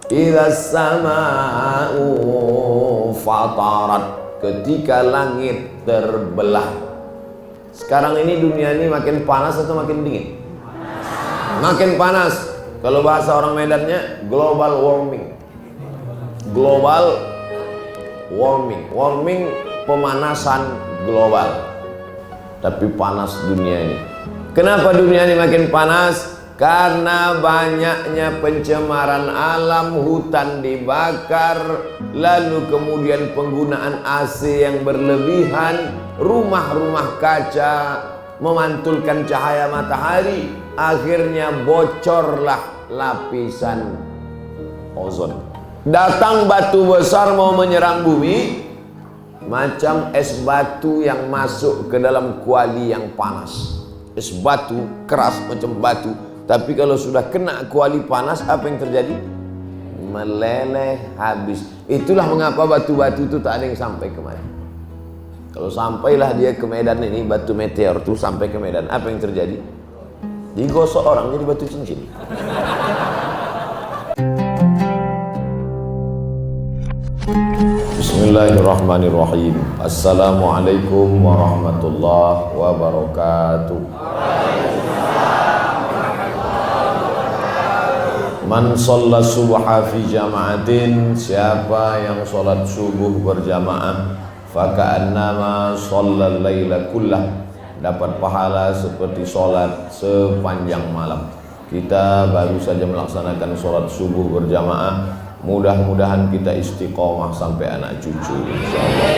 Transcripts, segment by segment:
Idzas sama'u fatarat, ketika langit terbelah. Sekarang ini dunia ini makin panas atau makin dingin? Makin panas. Kalau bahasa orang Medannya global warming. Global warming. Warming pemanasan global. Tapi panas dunia ini. Kenapa dunia ini makin panas? Karena banyaknya pencemaran alam, hutan dibakar, lalu kemudian penggunaan AC yang berlebihan, rumah-rumah kaca memantulkan cahaya matahari, akhirnya bocorlah lapisan ozon. Datang batu besar mau menyerang bumi, macam es batu yang masuk ke dalam kuali yang panas. Es batu keras macam batu, tapi kalau sudah kena kuali panas, apa yang terjadi? Meleleh habis. Itulah mengapa batu-batu itu tak ada yang sampai kemana. Kalau sampailah dia ke Medan ini, batu meteor itu sampai ke Medan, apa yang terjadi? Digosok orang jadi batu cincin. Bismillahirrahmanirrahim. Assalamualaikum warahmatullahi wabarakatuh. Man shalla subha fi jama'atin, siapa yang sholat subuh berjamaah, faka'annama shallal laila kullah, dapat pahala seperti sholat sepanjang malam. Kita baru saja melaksanakan sholat subuh berjamaah. Mudah-mudahan kita istiqomah sampai anak cucu, insyaallah.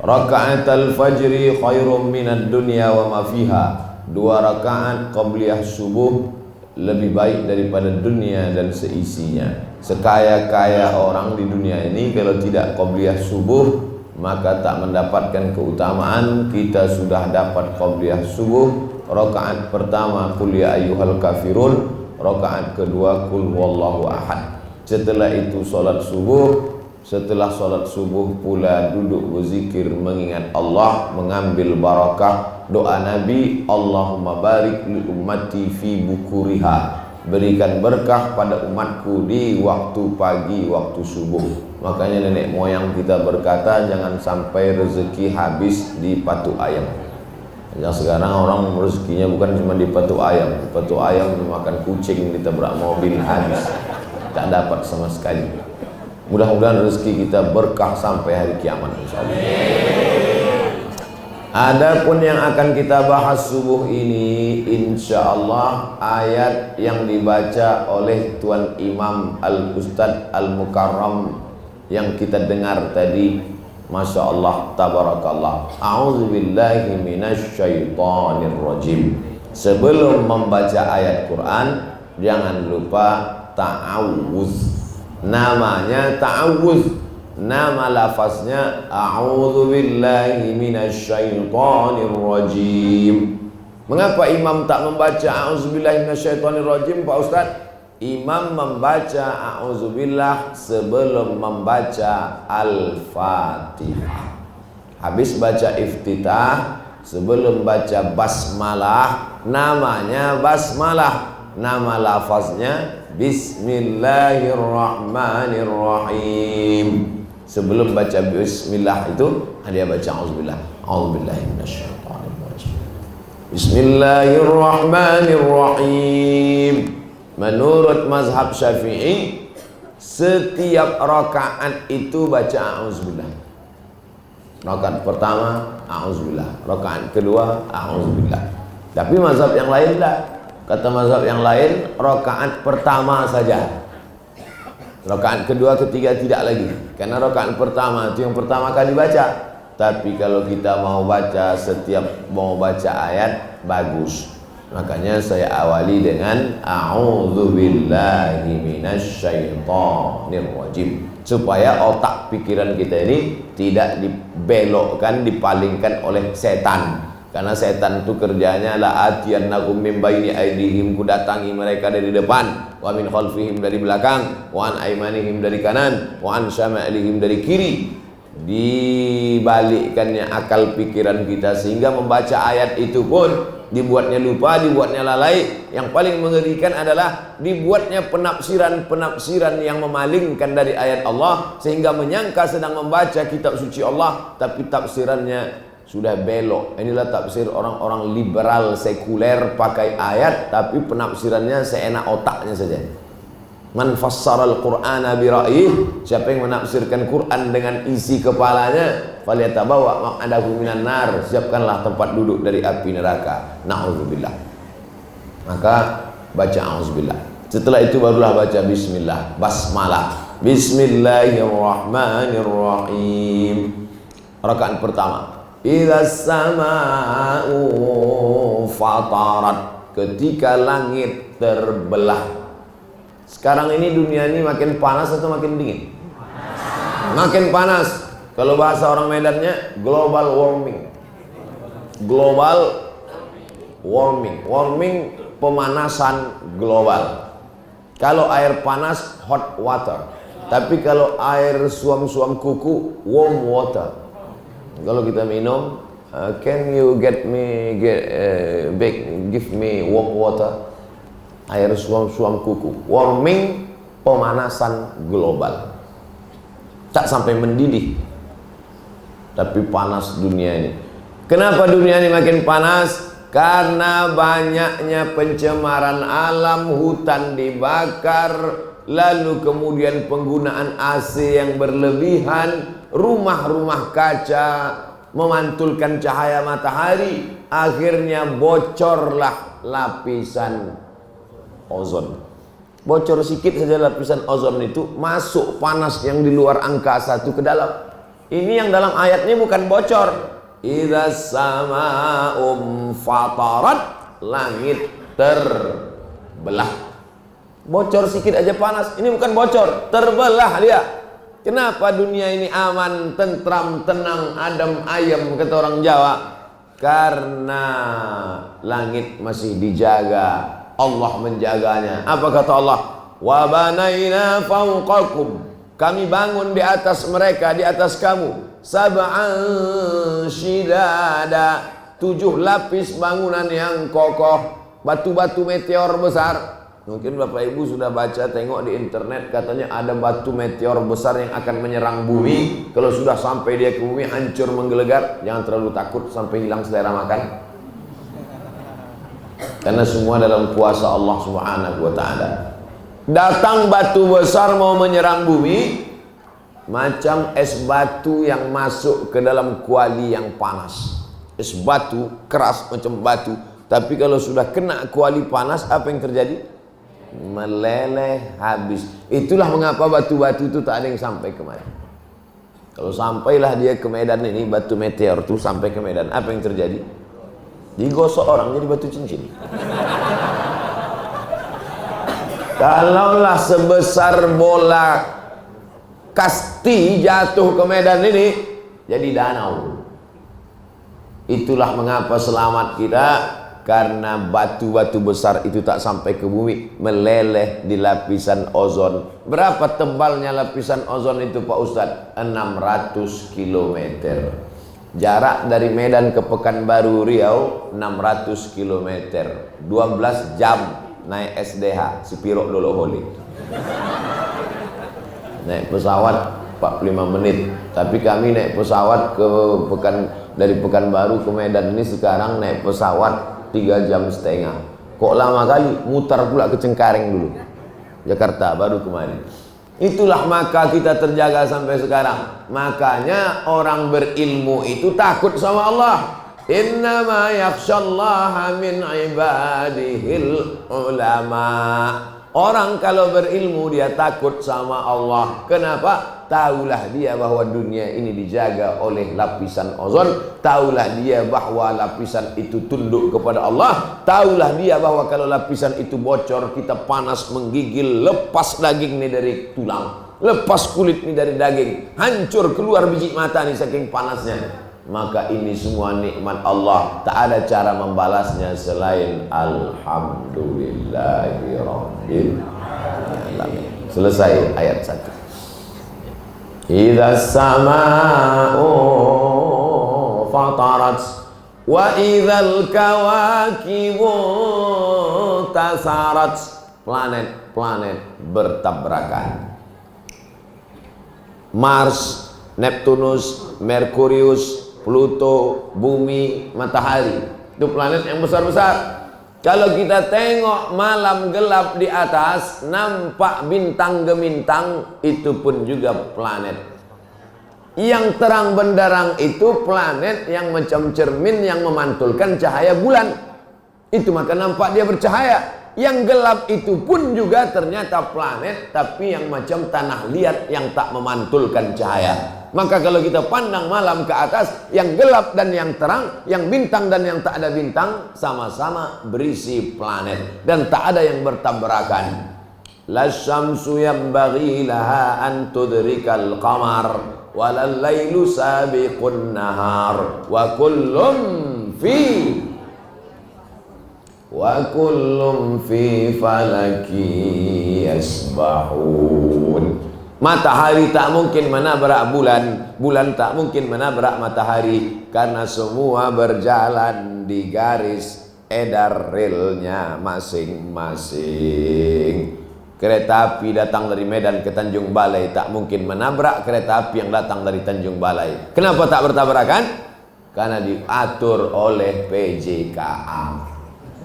Raka'atul fajri khairum minad dunya wa ma fiha. 2 rakaat qabliyah subuh lebih baik daripada dunia dan seisinya. Sekaya-kaya orang di dunia ini, kalau tidak qabliyah subuh maka tak mendapatkan keutamaan. Kita sudah dapat qabliyah subuh. Rakaat pertama qul ya ayyuhal kafirun, rakaat kedua qul huwallahu ahad. Setelah itu salat subuh. Setelah salat subuh pula duduk berzikir, mengingat Allah, mengambil barakah. Doa Nabi, Allahumma barik li ummati fi bukuriha, berikan berkah pada umatku di waktu pagi, waktu subuh. Makanya nenek moyang kita berkata, jangan sampai rezeki habis di patuk ayam. Yang sekarang orang rezekinya bukan cuma di patuk ayam. Patuk ayam makan kucing, ditabrak mobil habis, tak dapat sama sekali. Mudah-mudahan rezeki kita berkah sampai hari kiamat, insyaallah. Adapun yang akan kita bahas subuh ini, insyaallah ayat yang dibaca oleh Tuan Imam Al-Ustadz Al-Mukarram yang kita dengar tadi, Masya Allah, tabarakallah. A'udzubillahi minasyaitonir rajim. Sebelum membaca ayat Quran, jangan lupa ta'awuz. Namanya ta'awuz. Nama lafaznya a'udzubillahi minasyaitonir rajim. Mengapa imam tak membaca a'udzubillahi minasyaitonir rajim, Pak Ustaz? Imam membaca a'udzubillah sebelum membaca Al-Fatihah. Habis baca iftitah, sebelum baca basmalah, namanya basmalah. Nama lafaznya Bismillahirrahmanirrahim. Sebelum baca bismillah itu dia baca auzubillah. A'udzubillahi minasyaitonir rajim. Bismillahirrahmanirrahim. Menurut mazhab Syafi'i, setiap rakaat itu baca auzubillah. Rakaat pertama auzubillah, rakaat kedua auzubillah. Tapi mazhab yang lain enggak. Kata mazhab yang lain, rakaat pertama saja. Rakaat kedua, ketiga tidak lagi. Karena rakaat pertama itu yang pertama kali baca. Tapi kalau kita mau baca, setiap mau baca ayat, bagus. Makanya saya awali dengan a'udzubillahi minasyaitonir rajim, supaya otak pikiran kita ini tidak dibelokkan, dipalingkan oleh setan. Karena setan itu kerjanya la atiyannakum min baini aydihim, ku datangi mereka dari depan, wa min khalfihim dari belakang, wa an aymanihim dari kanan, wa an syama'ilihim dari kiri. Dibalikkannya akal pikiran kita sehingga membaca ayat itu pun dibuatnya lupa, dibuatnya lalai. Yang paling mengerikan adalah dibuatnya penafsiran-penafsiran yang memalingkan dari ayat Allah, sehingga menyangka sedang membaca kitab suci Allah, tapi tafsirannya sudah belok. Inilah tafsir orang-orang liberal sekuler, pakai ayat tapi penafsirannya seenak otaknya saja. Man fassara al-Qur'ana bi ra'yih, siapa yang menafsirkan Quran dengan isi kepalanya, falyatabawa maq'adahu minan nar, siapkanlah tempat duduk dari api neraka. Na'udzubillah. Maka baca auzubillah. Setelah itu barulah baca bismillah, basmalah. Bismillahirrahmanirrahim. Rakaat pertama. Idzas sama'u fatarat, ketika langit terbelah. Sekarang ini dunia ini makin panas atau makin dingin? Makin panas. Kalau bahasa orang Medannya global warming. Global warming. Warming pemanasan global. Kalau air panas hot water. Tapi kalau air suam-suam kuku warm water. Kalau kita minum, can you give me warm water? Air suam-suam kuku. Warming, pemanasan global. Tak sampai mendidih, tapi panas dunia ini. Kenapa dunia ini makin panas? Karena banyaknya pencemaran alam, hutan dibakar, lalu kemudian penggunaan AC yang berlebihan, rumah-rumah kaca memantulkan cahaya matahari, akhirnya bocorlah lapisan ozon. Bocor sedikit saja lapisan ozon itu, masuk panas yang di luar angkasa itu ke dalam. Ini yang dalam ayatnya bukan bocor. Idzas sama'u fatarat, langit terbelah. Bocor sedikit aja panas, ini bukan bocor, terbelah dia. Kenapa dunia ini aman, tentram, tenang, adem, ayem, kata orang Jawa? Karena langit masih dijaga, Allah menjaganya. Apa kata Allah? Wa banaina fawqakum, kami bangun di atas mereka, di atas kamu, sab'an shidada, 7 lapis bangunan yang kokoh, batu-batu meteor besar. Mungkin Bapak Ibu sudah baca, tengok di internet, katanya ada batu meteor besar yang akan menyerang bumi. Kalau sudah sampai dia ke bumi, hancur menggelegar. Jangan terlalu takut sampai hilang selera makan, karena semua dalam kuasa Allah Subhanahu wa ta'ala. Datang batu besar mau menyerang bumi, macam es batu yang masuk ke dalam kuali yang panas. Es batu keras macam batu, tapi kalau sudah kena kuali panas, apa yang terjadi? Meleleh habis. Itulah mengapa batu-batu itu tak ada yang sampai kemari. Kalau sampailah dia ke Medan ini, batu meteor itu sampai ke Medan, apa yang terjadi? Digosok orang jadi batu cincin. Kalaulah sebesar bola kasti jatuh ke Medan ini, jadi danau. Itulah mengapa selamat kita, karena batu-batu besar itu tak sampai ke bumi, meleleh di lapisan ozon. Berapa tebalnya lapisan ozon itu Pak Ustadz? 600 km. Jarak dari Medan ke Pekanbaru Riau 600 km, 12 jam naik SDH Sipirok Doloholi. Naik pesawat 45 menit. Tapi kami naik pesawat dari Pekanbaru ke Medan ini sekarang naik pesawat 3,5 jam. Kok lama kali? Mutar pula ke Cengkareng dulu, Jakarta, baru kemarin. Itulah maka kita terjaga sampai sekarang. Makanya orang berilmu itu takut sama Allah. Innama yakhshallaha min ibadihil ulama. Orang kalau berilmu dia takut sama Allah. Kenapa? Taulah dia bahwa dunia ini dijaga oleh lapisan ozon. Taulah dia bahwa lapisan itu tunduk kepada Allah. Taulah dia bahwa kalau lapisan itu bocor, kita panas menggigil, lepas daging ini dari tulang, lepas kulit ini dari daging, hancur keluar biji mata nih saking panasnya. Maka ini semua nikmat Allah, tak ada cara membalasnya selain alhamdulillahirabbil alamin. Selesai ayat 1. Idzas sama'u fatarat, Wa idzal kawakibu tasarat, planet-planet bertabrakan. Mars, Neptunus, Merkurius, Pluto, Bumi, Matahari. Itu planet yang besar-besar. Kalau kita tengok malam gelap di atas, nampak bintang gemintang, itu pun juga planet. Yang terang benderang itu planet yang macam cermin yang memantulkan cahaya bulan. Itu maka nampak dia bercahaya. Yang gelap itu pun juga ternyata planet, tapi yang macam tanah liat yang tak memantulkan cahaya. Maka kalau kita pandang malam ke atas, yang gelap dan yang terang, yang bintang dan yang tak ada bintang, sama-sama berisi planet dan tak ada yang bertabrakan. La syamsu yanbaghi laha an tudrikal qamar walal lailu sabiqun nahar wa kullum fi falaki yasbahun. Matahari tak mungkin menabrak bulan, bulan tak mungkin menabrak matahari, karena semua berjalan di garis edar relnya masing-masing. Kereta api datang dari Medan ke Tanjung Balai tak mungkin menabrak kereta api yang datang dari Tanjung Balai. Kenapa tak bertabrakan? Karena diatur oleh PJKA,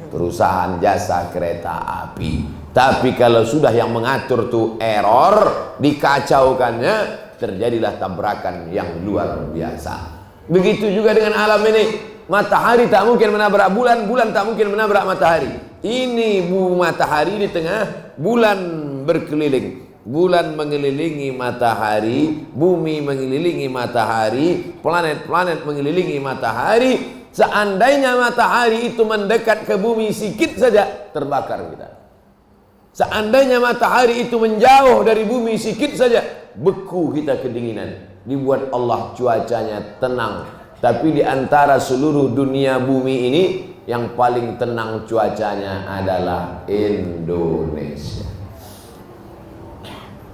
Perusahaan Jasa Kereta Api. Tapi kalau sudah yang mengatur tuh error, dikacaukannya, terjadilah tabrakan yang luar biasa. Begitu juga dengan alam ini. Matahari tak mungkin menabrak bulan, bulan tak mungkin menabrak matahari. Ini matahari di tengah, bulan berkeliling. Bulan mengelilingi matahari, bumi mengelilingi matahari, planet-planet mengelilingi matahari. Seandainya matahari itu mendekat ke bumi sikit saja, terbakar kita. Seandainya matahari itu menjauh dari bumi sikit saja, beku kita kedinginan. Dibuat Allah cuacanya tenang. Tapi di antara seluruh dunia bumi ini, yang paling tenang cuacanya adalah Indonesia.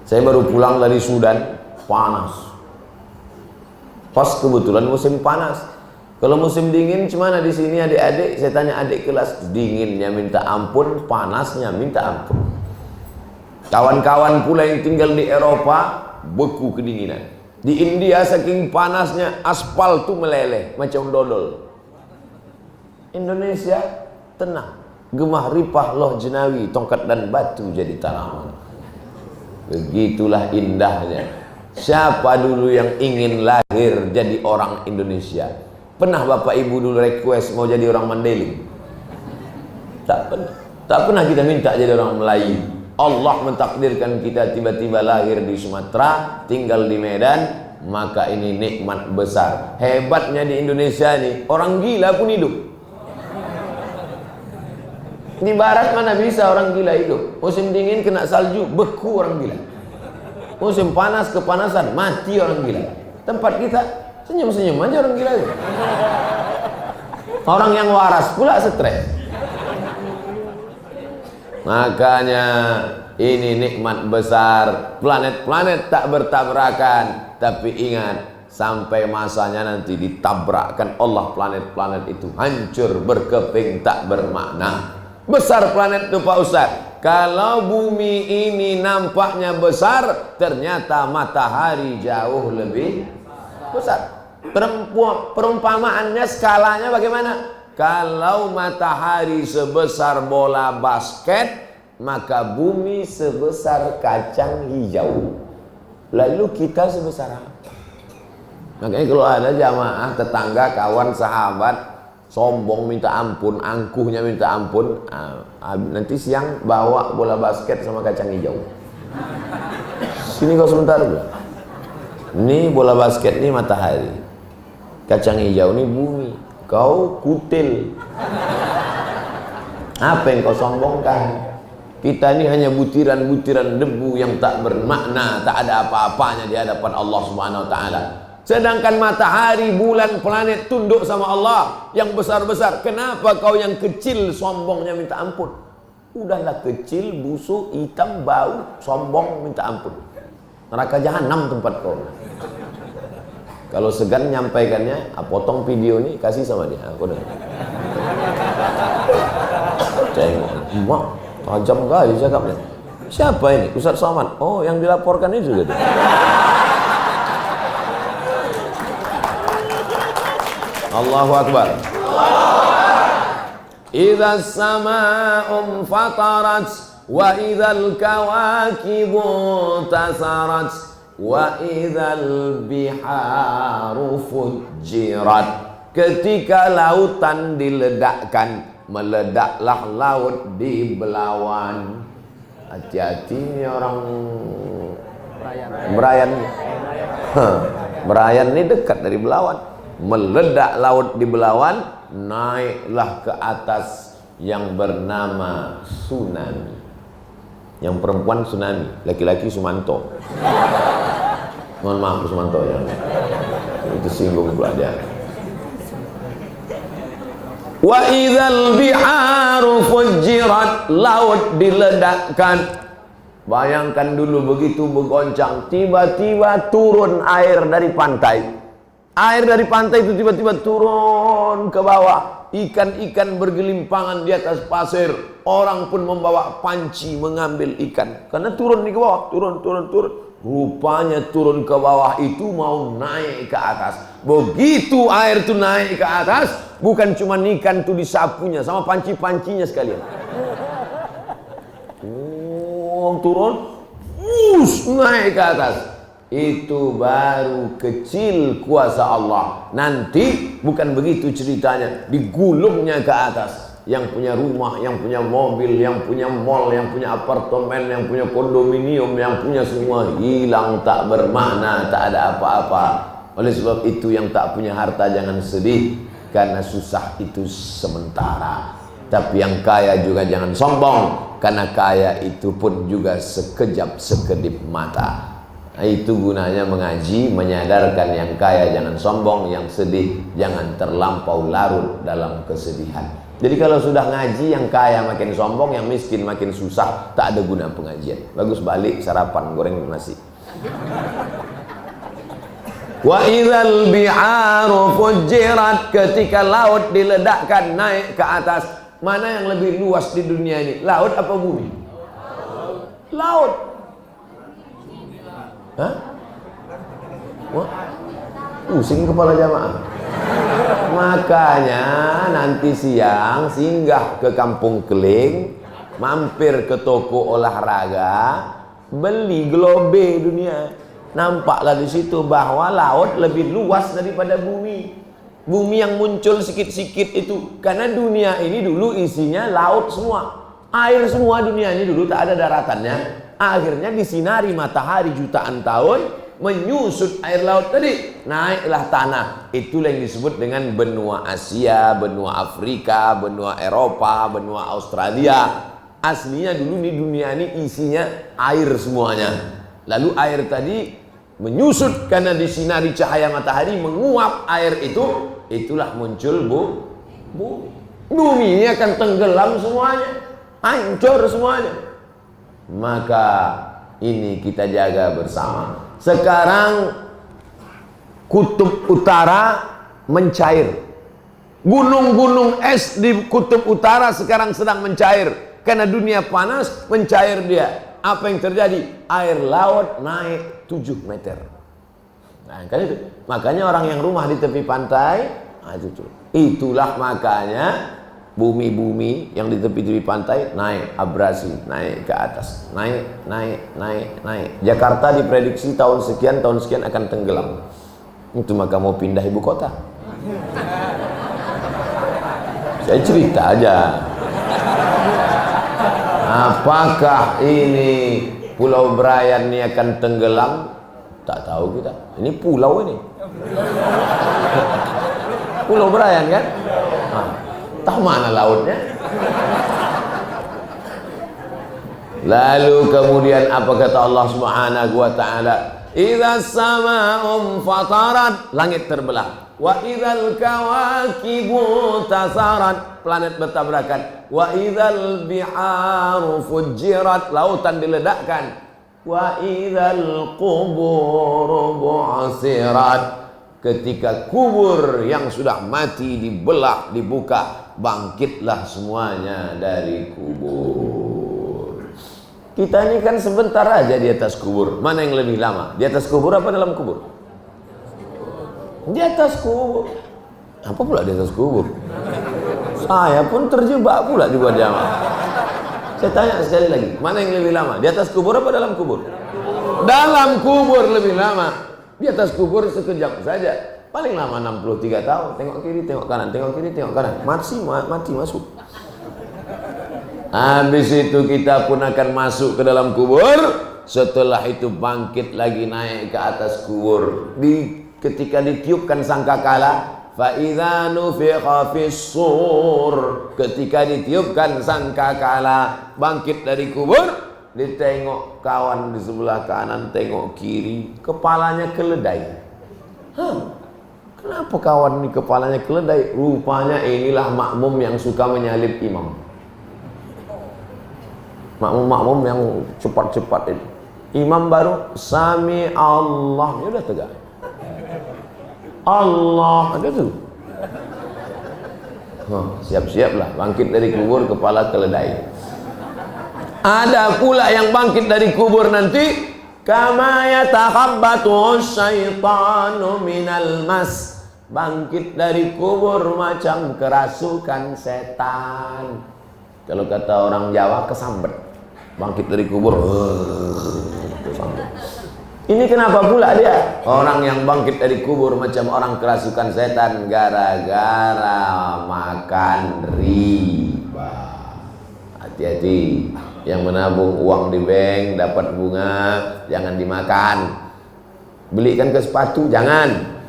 Saya baru pulang dari Sudan, panas. Pas kebetulan musim panas. Kalau musim dingin gimana di sini adik-adik? Saya tanya adik kelas, dinginnya minta ampun, panasnya minta ampun. Kawan-kawan pula yang tinggal di Eropa beku kedinginan. Di India saking panasnya aspal tuh meleleh macam dodol. Indonesia tenang, gemah ripah loh jenawi, tongkat dan batu jadi tanaman. Begitulah indahnya. Siapa dulu yang ingin lahir jadi orang Indonesia? Pernah bapak ibu dulu request mau jadi orang Mandailing? Tak pernah. Tak pernah kita minta jadi orang Melayu. Allah mentakdirkan kita tiba-tiba lahir di Sumatera, tinggal di Medan, maka ini nikmat besar. Hebatnya di Indonesia nih, orang gila pun hidup. Di barat mana bisa orang gila hidup? Musim dingin kena salju, beku orang gila. Musim panas kepanasan, mati orang gila. Tempat kita senyum-senyum aja orang gila itu. Orang yang waras pula stres. Makanya ini nikmat besar. Planet-planet tak bertabrakan. Tapi ingat, sampai masanya nanti ditabrakkan Allah planet-planet itu. Hancur, berkeping, tak bermakna. Besar planet itu Pak Ustaz. Kalau bumi ini nampaknya besar, ternyata matahari jauh lebih besar. Perumpamaannya, skalanya bagaimana? Kalau matahari sebesar bola basket, maka bumi sebesar kacang hijau. Lalu kita sebesar apa? Makanya kalau ada jamaah, tetangga, kawan, sahabat sombong minta ampun, angkuhnya minta ampun, nanti siang bawa bola basket sama kacang hijau. Sini kau sebentar dulu. Ini bola basket, ini matahari. Kacang hijau ini bumi. Kau kutil. Apa yang kau sombongkan? Kita ini hanya butiran-butiran debu yang tak bermakna, tak ada apa-apanya di hadapan Allah Subhanahu wa taala. Sedangkan matahari, bulan, planet tunduk sama Allah yang besar-besar. Kenapa kau yang kecil sombongnya minta ampun? Udahlah kecil, busuk, hitam, bau, sombong minta ampun. Neraka jahanam tempat kau. Kalau segan nyampaikannya, potong video ini kasih sama dia. Aku dengar. Cengok, emak tajam kali cakapnya. Siapa ini? Ustaz Somad. Oh, yang dilaporkan itu gitu. Allahu Akbar. Idza as-samaa'u fatarat wa idzal kawakibu tasarat wa idzal biharu fujirat. Ketika lautan diledakkan, meledaklah laut di belawan. Hati-hati ini orang Berayan. Berayan ini dekat dari Belawan. Meledak laut di Belawan, naiklah ke atas yang bernama tsunami. Yang perempuan tsunami, laki-laki Sumanto. Mohon maaf Sumanto ya. Itu singgung pelajar. Wa idzal biharu fujirat, laut diledakkan. Bayangkan dulu begitu bergoncang, tiba-tiba turun air dari pantai. Air dari pantai itu tiba-tiba turun ke bawah. Ikan-ikan bergelimpangan di atas pasir. Orang pun membawa panci mengambil ikan. Karena turun di bawah, turun. Rupanya turun ke bawah itu mau naik ke atas. Begitu air itu naik ke atas, bukan cuma ikan itu disapunya, sama panci-pancinya sekalian. Turun, naik ke atas. Itu baru kecil kuasa Allah. Nanti bukan begitu ceritanya, digulungnya ke atas. Yang punya rumah, yang punya mobil, yang punya mall, yang punya apartemen, yang punya kondominium, yang punya semua hilang, tak bermakna, tak ada apa-apa. Oleh sebab itu yang tak punya harta jangan sedih, karena susah itu sementara. Tapi yang kaya juga jangan sombong, karena kaya itu pun juga sekejap sekedip mata. Nah, itu gunanya mengaji, menyadarkan yang kaya jangan sombong, yang sedih jangan terlampau larut dalam kesedihan. Jadi kalau sudah ngaji, yang kaya makin sombong, yang miskin makin susah, tak ada guna pengajian. Bagus balik sarapan goreng nasi. Wa idzal biharu fujirat, ketika laut diledakkan naik ke atas. Mana yang lebih luas di dunia ini? Laut apa bumi? Laut. Hah? Wah, pusing kepala jamaah. Makanya nanti siang singgah ke Kampung Keling, mampir ke toko olahraga, beli globe dunia. Nampaklah di situ bahwa laut lebih luas daripada bumi. Bumi yang muncul sikit-sikit itu, karena dunia ini dulu isinya laut semua, air semua. Dunia ini dulu tak ada daratannya. Akhirnya disinari matahari jutaan tahun, menyusut air laut tadi, naiklah tanah. Itulah yang disebut dengan benua Asia, benua Afrika, benua Eropa, benua Australia. Aslinya dulu di dunia ini isinya air semuanya. Lalu air tadi menyusut karena disinari cahaya matahari, menguap air itu. Itulah muncul bumi ini akan tenggelam semuanya, hancur semuanya. Maka ini kita jaga bersama. Sekarang kutub utara mencair. Gunung-gunung es di kutub utara sekarang sedang mencair. Karena dunia panas, mencair dia. Apa yang terjadi? Air laut naik 7 meter. Nah, kan itu. Makanya orang yang rumah di tepi pantai, itulah makanya bumi-bumi yang di tepi-tepi pantai naik abrasi, naik ke atas, naik. Jakarta diprediksi tahun sekian akan tenggelam. Itu maka mau pindah ibu kota. Saya cerita aja. Apakah ini Pulau Berayan ini akan tenggelam? Tak tahu kita. Ini pulau ini. Pulau Berayan kan? Nah, tahu mana lautnya? Lalu kemudian apa kata Allah Subhanahu wa taala? Idza as-samaa'u fatarat, langit terbelah. Wa idzal kawakibu tasarat, planet bertabrakan. Wa idzal biharu fujirat, lautan diledakkan. Wa idzal quburu bu'sirat, ketika kubur yang sudah mati dibelah, dibuka, bangkitlah semuanya dari kubur. Kita ini kan sebentar aja di atas kubur. Mana yang lebih lama? Di atas kubur apa dalam kubur? Di atas kubur. Apa pula di atas kubur? Saya pun terjebak pula di buat jamaah. Saya tanya sekali lagi, mana yang lebih lama? Di atas kubur apa dalam kubur? Dalam kubur lebih lama. Di atas kubur sekejap saja. Paling lama 63 tahun. Tengok kiri, tengok kanan, tengok kiri, tengok kanan. Mati masuk. Habis itu kita pun akan masuk ke dalam kubur. Setelah itu bangkit lagi naik ke atas kubur. Ketika ditiupkan sangkakala, fa idza nufikha fis-sur, ketika ditiupkan sangkakala, bangkit dari kubur, ditengok kawan di sebelah kanan, tengok kiri, kepalanya keledai. Kenapa kawan ini kepalanya keledai? Rupanya inilah makmum yang suka menyalip imam. Makmum yang cepat-cepat itu. Imam baru sami Allah, ya udah tegak. Allah, ada tuh. Siap-siaplah bangkit dari kubur kepala keledai. Ada pula yang bangkit dari kubur nanti, kama yatakhabbatu syaitanu minal mas, bangkit dari kubur macam kerasukan setan. Kalau kata orang Jawa, kesambet. Bangkit dari kubur, kesambet. Ini kenapa pula dia? Orang yang bangkit dari kubur macam orang kerasukan setan gara-gara makan riba. Hati-hati, yang menabung uang di bank dapat bunga jangan dimakan. Belikan ke sepatu jangan.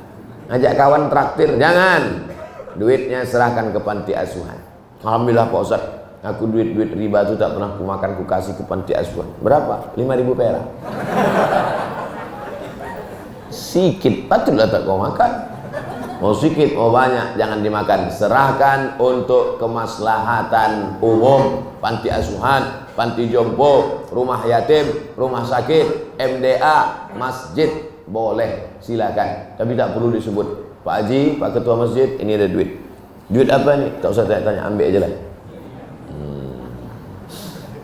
Ajak kawan traktir jangan. Duitnya serahkan ke panti asuhan. Alhamdulillah Pak Ustaz, aku duit riba itu tak pernah kumakan, ku kasih ke panti asuhan. Berapa? 5.000 perak. Sikit patutlah tak kau makan. Mau sikit mau banyak jangan dimakan. Serahkan untuk kemaslahatan umum. Panti asuhan, panti jompo, rumah yatim, rumah sakit, MDA, masjid, boleh silakan. Tapi tak perlu disebut Pak Haji, Pak Ketua Masjid, ini ada duit. Duit apa nih? Tak usah tanya-tanya, ambil aja lah.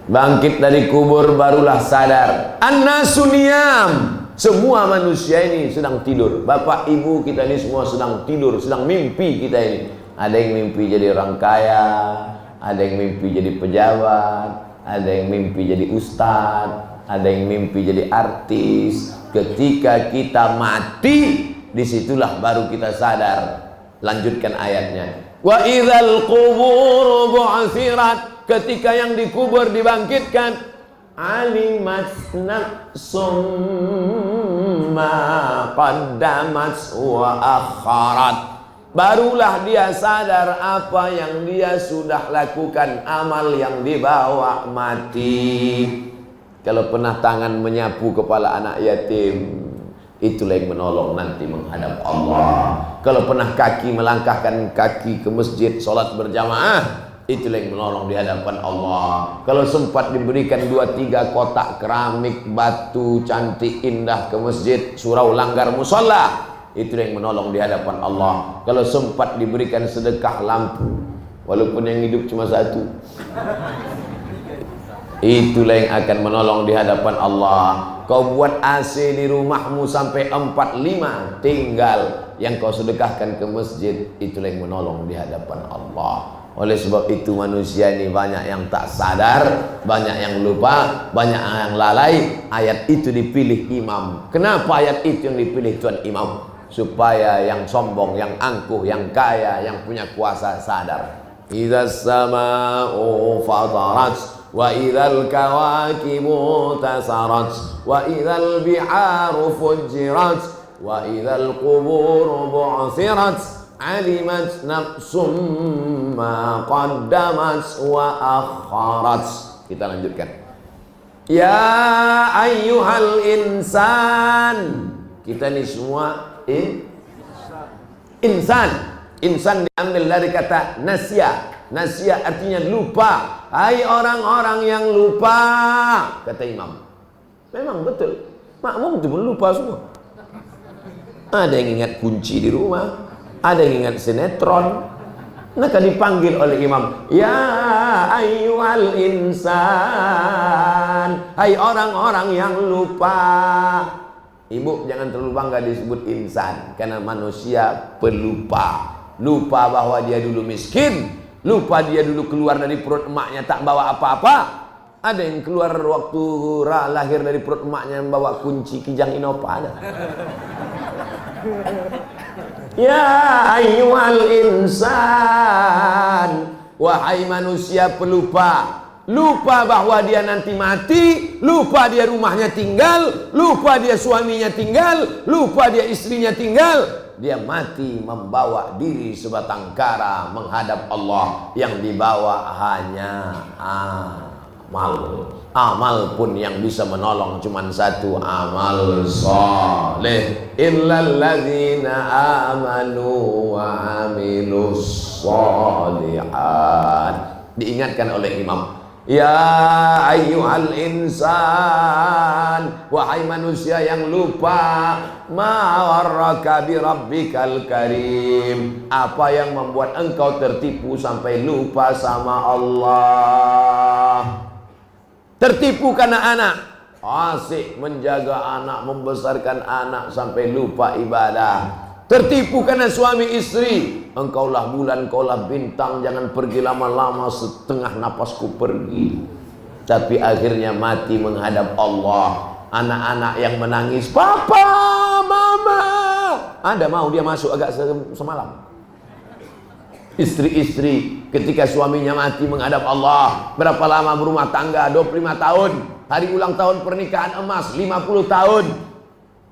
Bangkit dari kubur barulah sadar. An-nasuniyam. Semua manusia ini sedang tidur. Bapak ibu kita ini semua sedang tidur, sedang mimpi kita ini. Ada yang mimpi jadi orang kaya, ada yang mimpi jadi pejabat, ada yang mimpi jadi ustadz, ada yang mimpi jadi artis. Ketika kita mati, disitulah baru kita sadar. Lanjutkan ayatnya. Wa idzal qubur bu'tsirat, ketika yang dikubur dibangkitkan, alimat nafsum ma qaddamat wa akharat, barulah dia sadar apa yang dia sudah lakukan, amal yang dibawa mati. Kalau pernah tangan menyapu kepala anak yatim, itulah yang menolong nanti menghadap Allah. Kalau pernah kaki melangkahkan kaki ke masjid sholat berjamaah, itulah yang menolong di hadapan Allah. Kalau sempat diberikan 2-3 kotak keramik batu cantik indah ke masjid, surau langgar musola, itulah yang menolong di hadapan Allah. Kalau sempat diberikan sedekah lampu, walaupun yang hidup cuma satu, itulah yang akan menolong di hadapan Allah. Kau buat AC di rumahmu sampai 4-5 tinggal, yang kau sedekahkan ke masjid, itulah yang menolong di hadapan Allah. Oleh sebab itu manusia ini banyak yang tak sadar, banyak yang lupa, banyak yang lalai. Ayat itu dipilih imam. Kenapa ayat itu yang dipilih tuan imam? Supaya yang sombong, yang angkuh, yang kaya, yang punya kuasa sadar. Idzas sama'u fatarat, wa idzal kawakibu tasarat, wa idzal biharu fujirat, wa idzal quburu bu'tsirat, alimat nafsum ma qaddamat wa akharat. Kita lanjutkan. Ya ayyuhal insan. Kita ini semua insan. Insan diambil dari kata nasya. Nasya artinya lupa. Hai orang-orang yang lupa, kata imam. Memang betul. Makmum itu pun lupa semua. Ada yang ingat kunci di rumah, ada yang ingat sinetron. Maka dipanggil oleh imam, ya ayyuhal insan, hai orang-orang yang lupa. Ibu jangan terlalu bangga disebut insan, karena manusia pelupa. Lupa bahwa dia dulu miskin, lupa dia dulu keluar dari perut emaknya tak bawa apa-apa. Ada yang keluar waktu lahir dari perut emaknya membawa kunci Kijang Innova. Ada. Ya ayyuhal insan, wahai manusia pelupa. Lupa bahwa dia nanti mati, lupa dia rumahnya tinggal, lupa dia suaminya tinggal, lupa dia istrinya tinggal. Dia mati membawa diri sebatang kara menghadap Allah, yang dibawa hanya amal. Amal pun yang bisa menolong cuman satu, amal saleh. Illal ladzina amanu wa amilus shalihat. Diingatkan oleh imam, ya ayyuhal insan, wahai manusia yang lupa, ma warraka bi rabbikal karim, apa yang membuat engkau tertipu sampai lupa sama Allah. Tertipu karena anak, asik menjaga anak, membesarkan anak sampai lupa ibadah. Tertipu karena suami istri, engkaulah bulan, engkaulah bintang, jangan pergi lama-lama, setengah napasku pergi. Tapi akhirnya mati menghadap Allah. Anak-anak yang menangis, papa, mama, Anda mau dia masuk agak semalam. Istri-istri ketika suaminya mati menghadap Allah, berapa lama berumah tangga? 25 tahun. Hari ulang tahun pernikahan emas 50 tahun.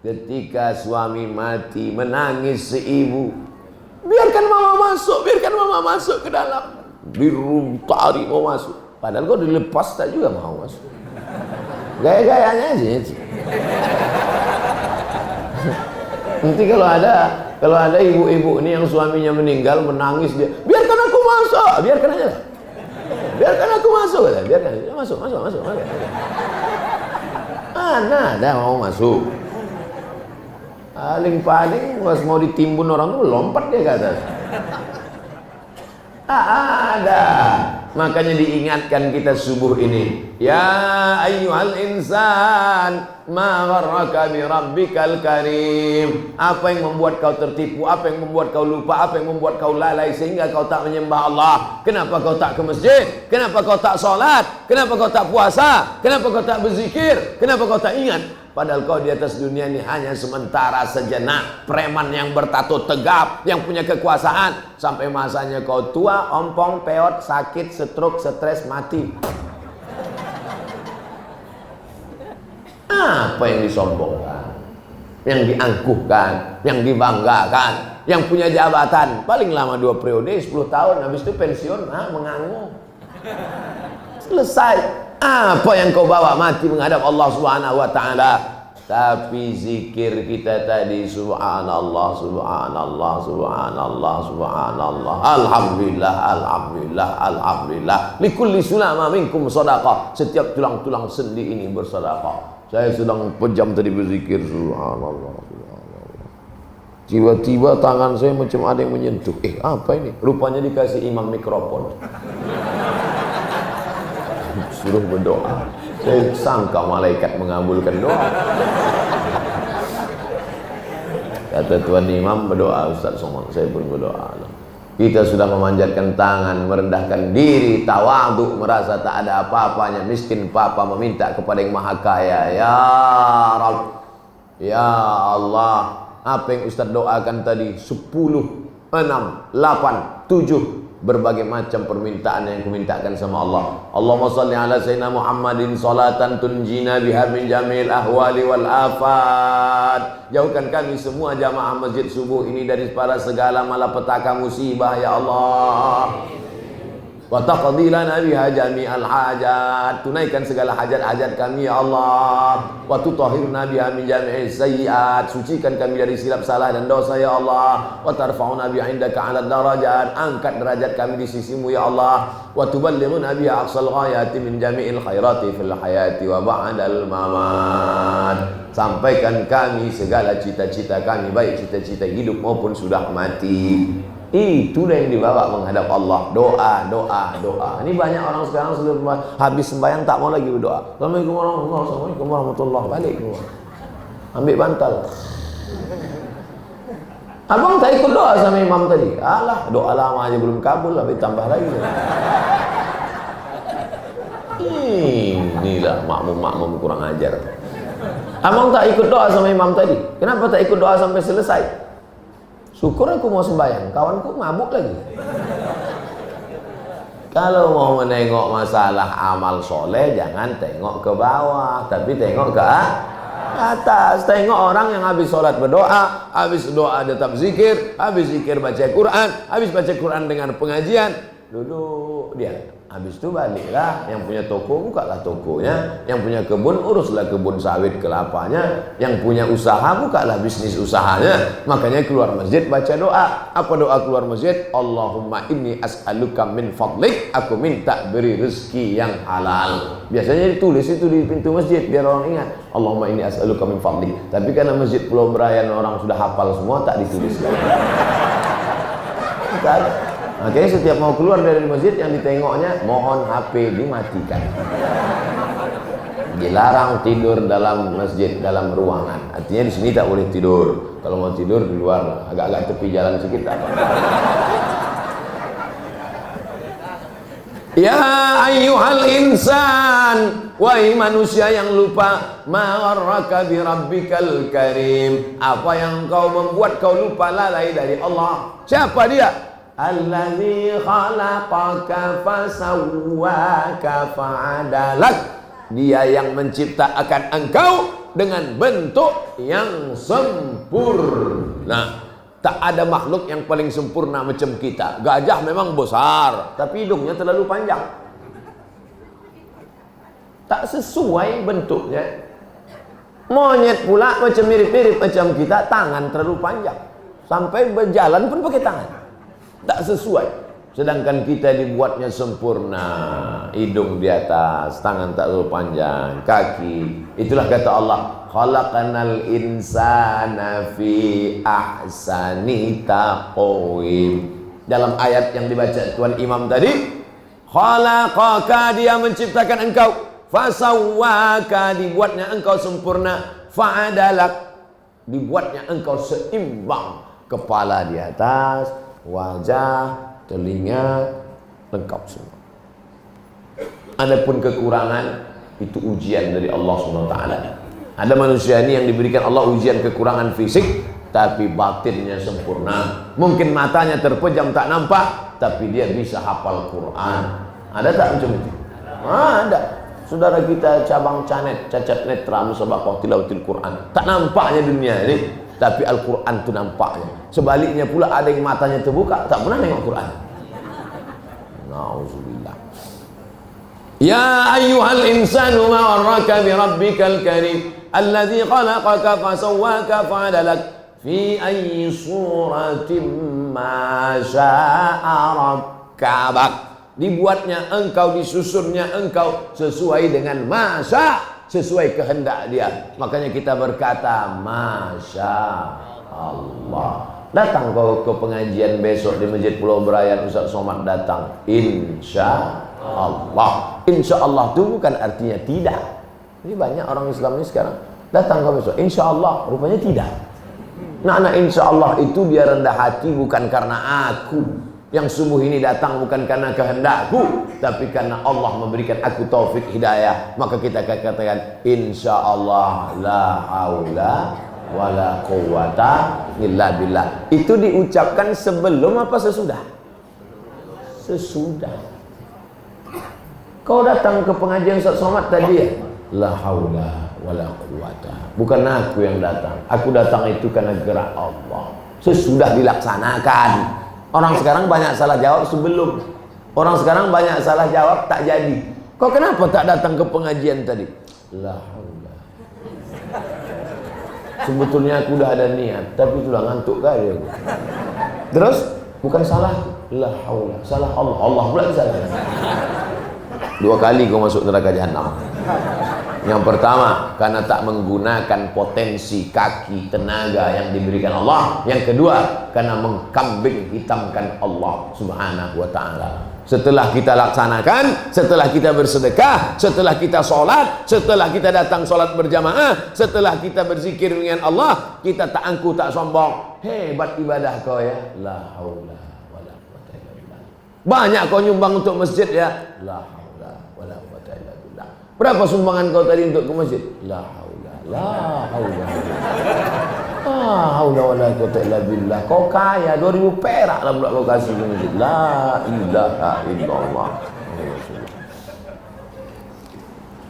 Ketika suami mati menangis seibu, biarkan mama masuk, biarkan mama masuk ke dalam. Biru tarik mau masuk, padahal kau dilepas tak juga mau masuk. Gaya-gayanya aja. Nanti kalau ada ibu-ibu ini yang suaminya meninggal menangis, dia biarkan aku masuk, biarkan aja, biarkan aku masuk, biarkan masuk. Ada mau masuk, paling pas mau ditimbun orang tuh lompat dia ke atas. Ada. Makanya diingatkan kita subuh ini, ya ayyuhal insan, ma gharraka bi rabbikal karim. Apa yang membuat kau tertipu, apa yang membuat kau lupa, apa yang membuat kau lalai sehingga kau tak menyembah Allah? Kenapa kau tak ke masjid? Kenapa kau tak salat? Kenapa kau tak puasa? Kenapa kau tak berzikir? Kenapa kau tak ingat? Padahal kau di atas dunia ini hanya sementara, sejenak, preman yang bertato tegap, yang punya kekuasaan, sampai masanya kau tua, ompong, peot, sakit, stroke, stres, mati. Apa yang disombongkan, yang diangkuhkan, yang dibanggakan, yang punya jabatan paling lama 2 periode, 10 tahun, habis itu pensiun, mengangung. Selesai. Apa yang kau bawa mati menghadap Allah Subhanahu wa taala? Tapi zikir kita tadi, subhanallah, subhanallah, subhanallah, subhanallah, alhamdulillah, alhamdulillah, alhamdulillah. Likulli sulama minkum shadaqah. Setiap tulang-tulang sendi ini bersedekah. Saya sedang pejam tadi berzikir, subhanallah, subhanallah. Tiba-tiba tangan saya macam ada yang menyentuh. Apa ini? Rupanya dikasih imam mikrofon. Suruh berdoa. Saya sangka malaikat mengabulkan doa. Kata Tuan Imam, berdoa Ustaz Somad. Saya pun berdoa. Kita sudah memanjatkan tangan, merendahkan diri, tawadhu, merasa tak ada apa-apanya, miskin papa, meminta kepada yang maha kaya. Ya Rabb, ya Allah, apa yang Ustaz doakan tadi, 10, 6, 8, 7 berbagai macam permintaan yang kumintakan sama Allah. Allahumma salli ala sayyidina Muhammadin salatan tunjina biha min jamil ahwali wal afat. Jauhkan kami semua jamaah masjid subuh ini dari para segala malapetaka musibah ya Allah. Wa taqdi lana biha jami'al hajat. Tunaikan segala hajat-hajat kami ya Allah. Wa tutahhirna biha min jami'is sayyi'at. Sucikan kami dari silap salah dan dosa ya Allah. Wa tarfa'una biha indaka 'ala darajat. Angkat derajat kami di sisimu ya Allah. Wa tuballighuna biha aqsal ghayati min jami'il khairati fil hayati wa ba'dal mamat. sampaikan kami segala cita-cita kami, baik cita-cita hidup maupun sudah mati. Itulah yang dibawa menghadap Allah. Doa, doa, doa. Ini banyak orang sekarang sebelum habis sembahyang tak mau lagi berdoa. Assalamualaikum warahmatullahi wabarakatuh. Balik keluar, ambil bantal. Abang tak ikut doa sama imam tadi. Alah, doa lama aja belum kabul, habis tambah lagi. Inilah makmum-makmum kurang ajar. Abang tak ikut doa sama imam tadi. Kenapa tak ikut doa sampai selesai? Syukur aku mau sembahyang, kawanku mabuk lagi. Kalau mau menengok masalah amal soleh, jangan tengok ke bawah, tapi tengok ke atas. Tengok orang yang habis sholat berdoa, habis doa tetap zikir, habis zikir baca Quran, habis baca Quran dengan pengajian, duduk dia. Habis itu baliklah, yang punya toko bukalah tokonya, yang punya kebun uruslah kebun sawit kelapanya, yang punya usaha bukalah bisnis usahanya. Makanya keluar masjid baca doa. Apa doa keluar masjid? Allahumma inni as'aluka min fadlik, aku minta beri rezeki yang halal. Biasanya ditulis itu di pintu masjid biar orang ingat. Allahumma inni as'aluka min fadlik. Tapi karena masjid Pulau Berayan orang sudah hafal semua, tak ditulis. Makanya setiap mau keluar dari masjid yang ditengoknya, mohon HP dimatikan. Dilarang tidur dalam masjid, dalam ruangan. Artinya di sini tak boleh tidur. Kalau mau tidur di luar, agak-agak tepi jalan sedikit apa. Ya ayyuhal insan, wahai manusia yang lupa, ma gharraka bi rabbikal karim. Apa yang kau membuat kau lupa lalai dari Allah? Siapa dia? Alladzi khalaqaka fasawwaka fa'adalak. Dia yang menciptakan engkau dengan bentuk yang sempurna. Tak ada makhluk yang paling sempurna macam kita. Gajah memang besar, tapi hidungnya terlalu panjang. Tak sesuai bentuknya. Monyet pula macam mirip-mirip macam kita, tangan terlalu panjang. Sampai berjalan pun pakai tangan. Tak sesuai. Sedangkan kita dibuatnya sempurna. Hidung di atas, tangan tak terlalu panjang, kaki. Itulah kata Allah, khalaqanal insana fi ahsani taqwim. Dalam ayat yang dibaca Tuan Imam tadi, khalaqaka, dia menciptakan engkau, fasawwaka, dibuatnya engkau sempurna, fa'adalak, dibuatnya engkau seimbang. Kepala di atas, wajah, telinga, lengkap semua. Adapun kekurangan, itu ujian dari Allah SWT. Ada manusia ini yang diberikan Allah ujian kekurangan fisik, tapi batinnya sempurna. Mungkin matanya terpejam tak nampak, tapi dia bisa hafal Quran. Ada tak macam itu? Ada. Saudara kita cabang canet, cacat netra, musabaqah tilawatil Quran. Tak nampaknya dunia ini, tapi Al-Quran itu nampaknya. Sebaliknya pula ada yang matanya terbuka, tak pernah tengok Quran. Nauzubillah. Ya ayyuhal insanu ma gharraka bi rabbikal karim alladzi khalaqaka fasawwaka fa'adalak fi ayyi suratin ma syaa rakkabak. Dibuatnya engkau, disusunnya engkau sesuai dengan masa, sesuai kehendak dia. Makanya kita berkata Masya Allah. Datang kau ke pengajian besok di Masjid Pulau Berayan, Ustaz Somad datang, insya Allah. Insya Allah itu bukan artinya tidak. Ini banyak orang Islam ini sekarang, datang kau besok, insya Allah, rupanya tidak. Nah insya Allah itu dia rendah hati, bukan karena aku yang subuh ini datang, bukan karena kehendakku, tapi karena Allah memberikan aku taufik hidayah. Maka kita katakan insya Allah la haula wala quwata illa billah. Itu diucapkan sebelum apa sesudah? Sesudah. Kau datang ke pengajian Ustaz Somad tadi ya, la haula wala quwata. Bukan aku yang datang, aku datang itu karena gerak Allah. Sesudah dilaksanakan. Orang sekarang banyak salah jawab sebelum. Orang sekarang banyak salah jawab tak jadi. Kau kenapa tak datang ke pengajian tadi? La haula. Sebetulnya aku udah ada niat, tapi sudah ngantuk kali aku. Terus bukan salah, la haula, salah Allah. Allah pula salah. 2 kali kau masuk neraka jahanam. Yang pertama, karena tak menggunakan potensi kaki, tenaga yang diberikan Allah. Yang kedua, karena mengkambing hitamkan Allah Subhanahu wa ta'ala. Setelah kita laksanakan, setelah kita bersedekah, setelah kita sholat, setelah kita datang sholat berjamaah, setelah kita berzikir dengan Allah, kita tak angku, tak sombong. Hebat ibadah kau ya. La haula wala quwwata illa billah. Banyak kau nyumbang untuk masjid ya. La haula wala quwwata illa billah. Berapa sumbangan kau tadi untuk ke masjid? La haula, la haula. Haula wala quwwata illa billah. Kau kaya 2000 perak lah pula kau kasih ke masjid. La ilaha illallah.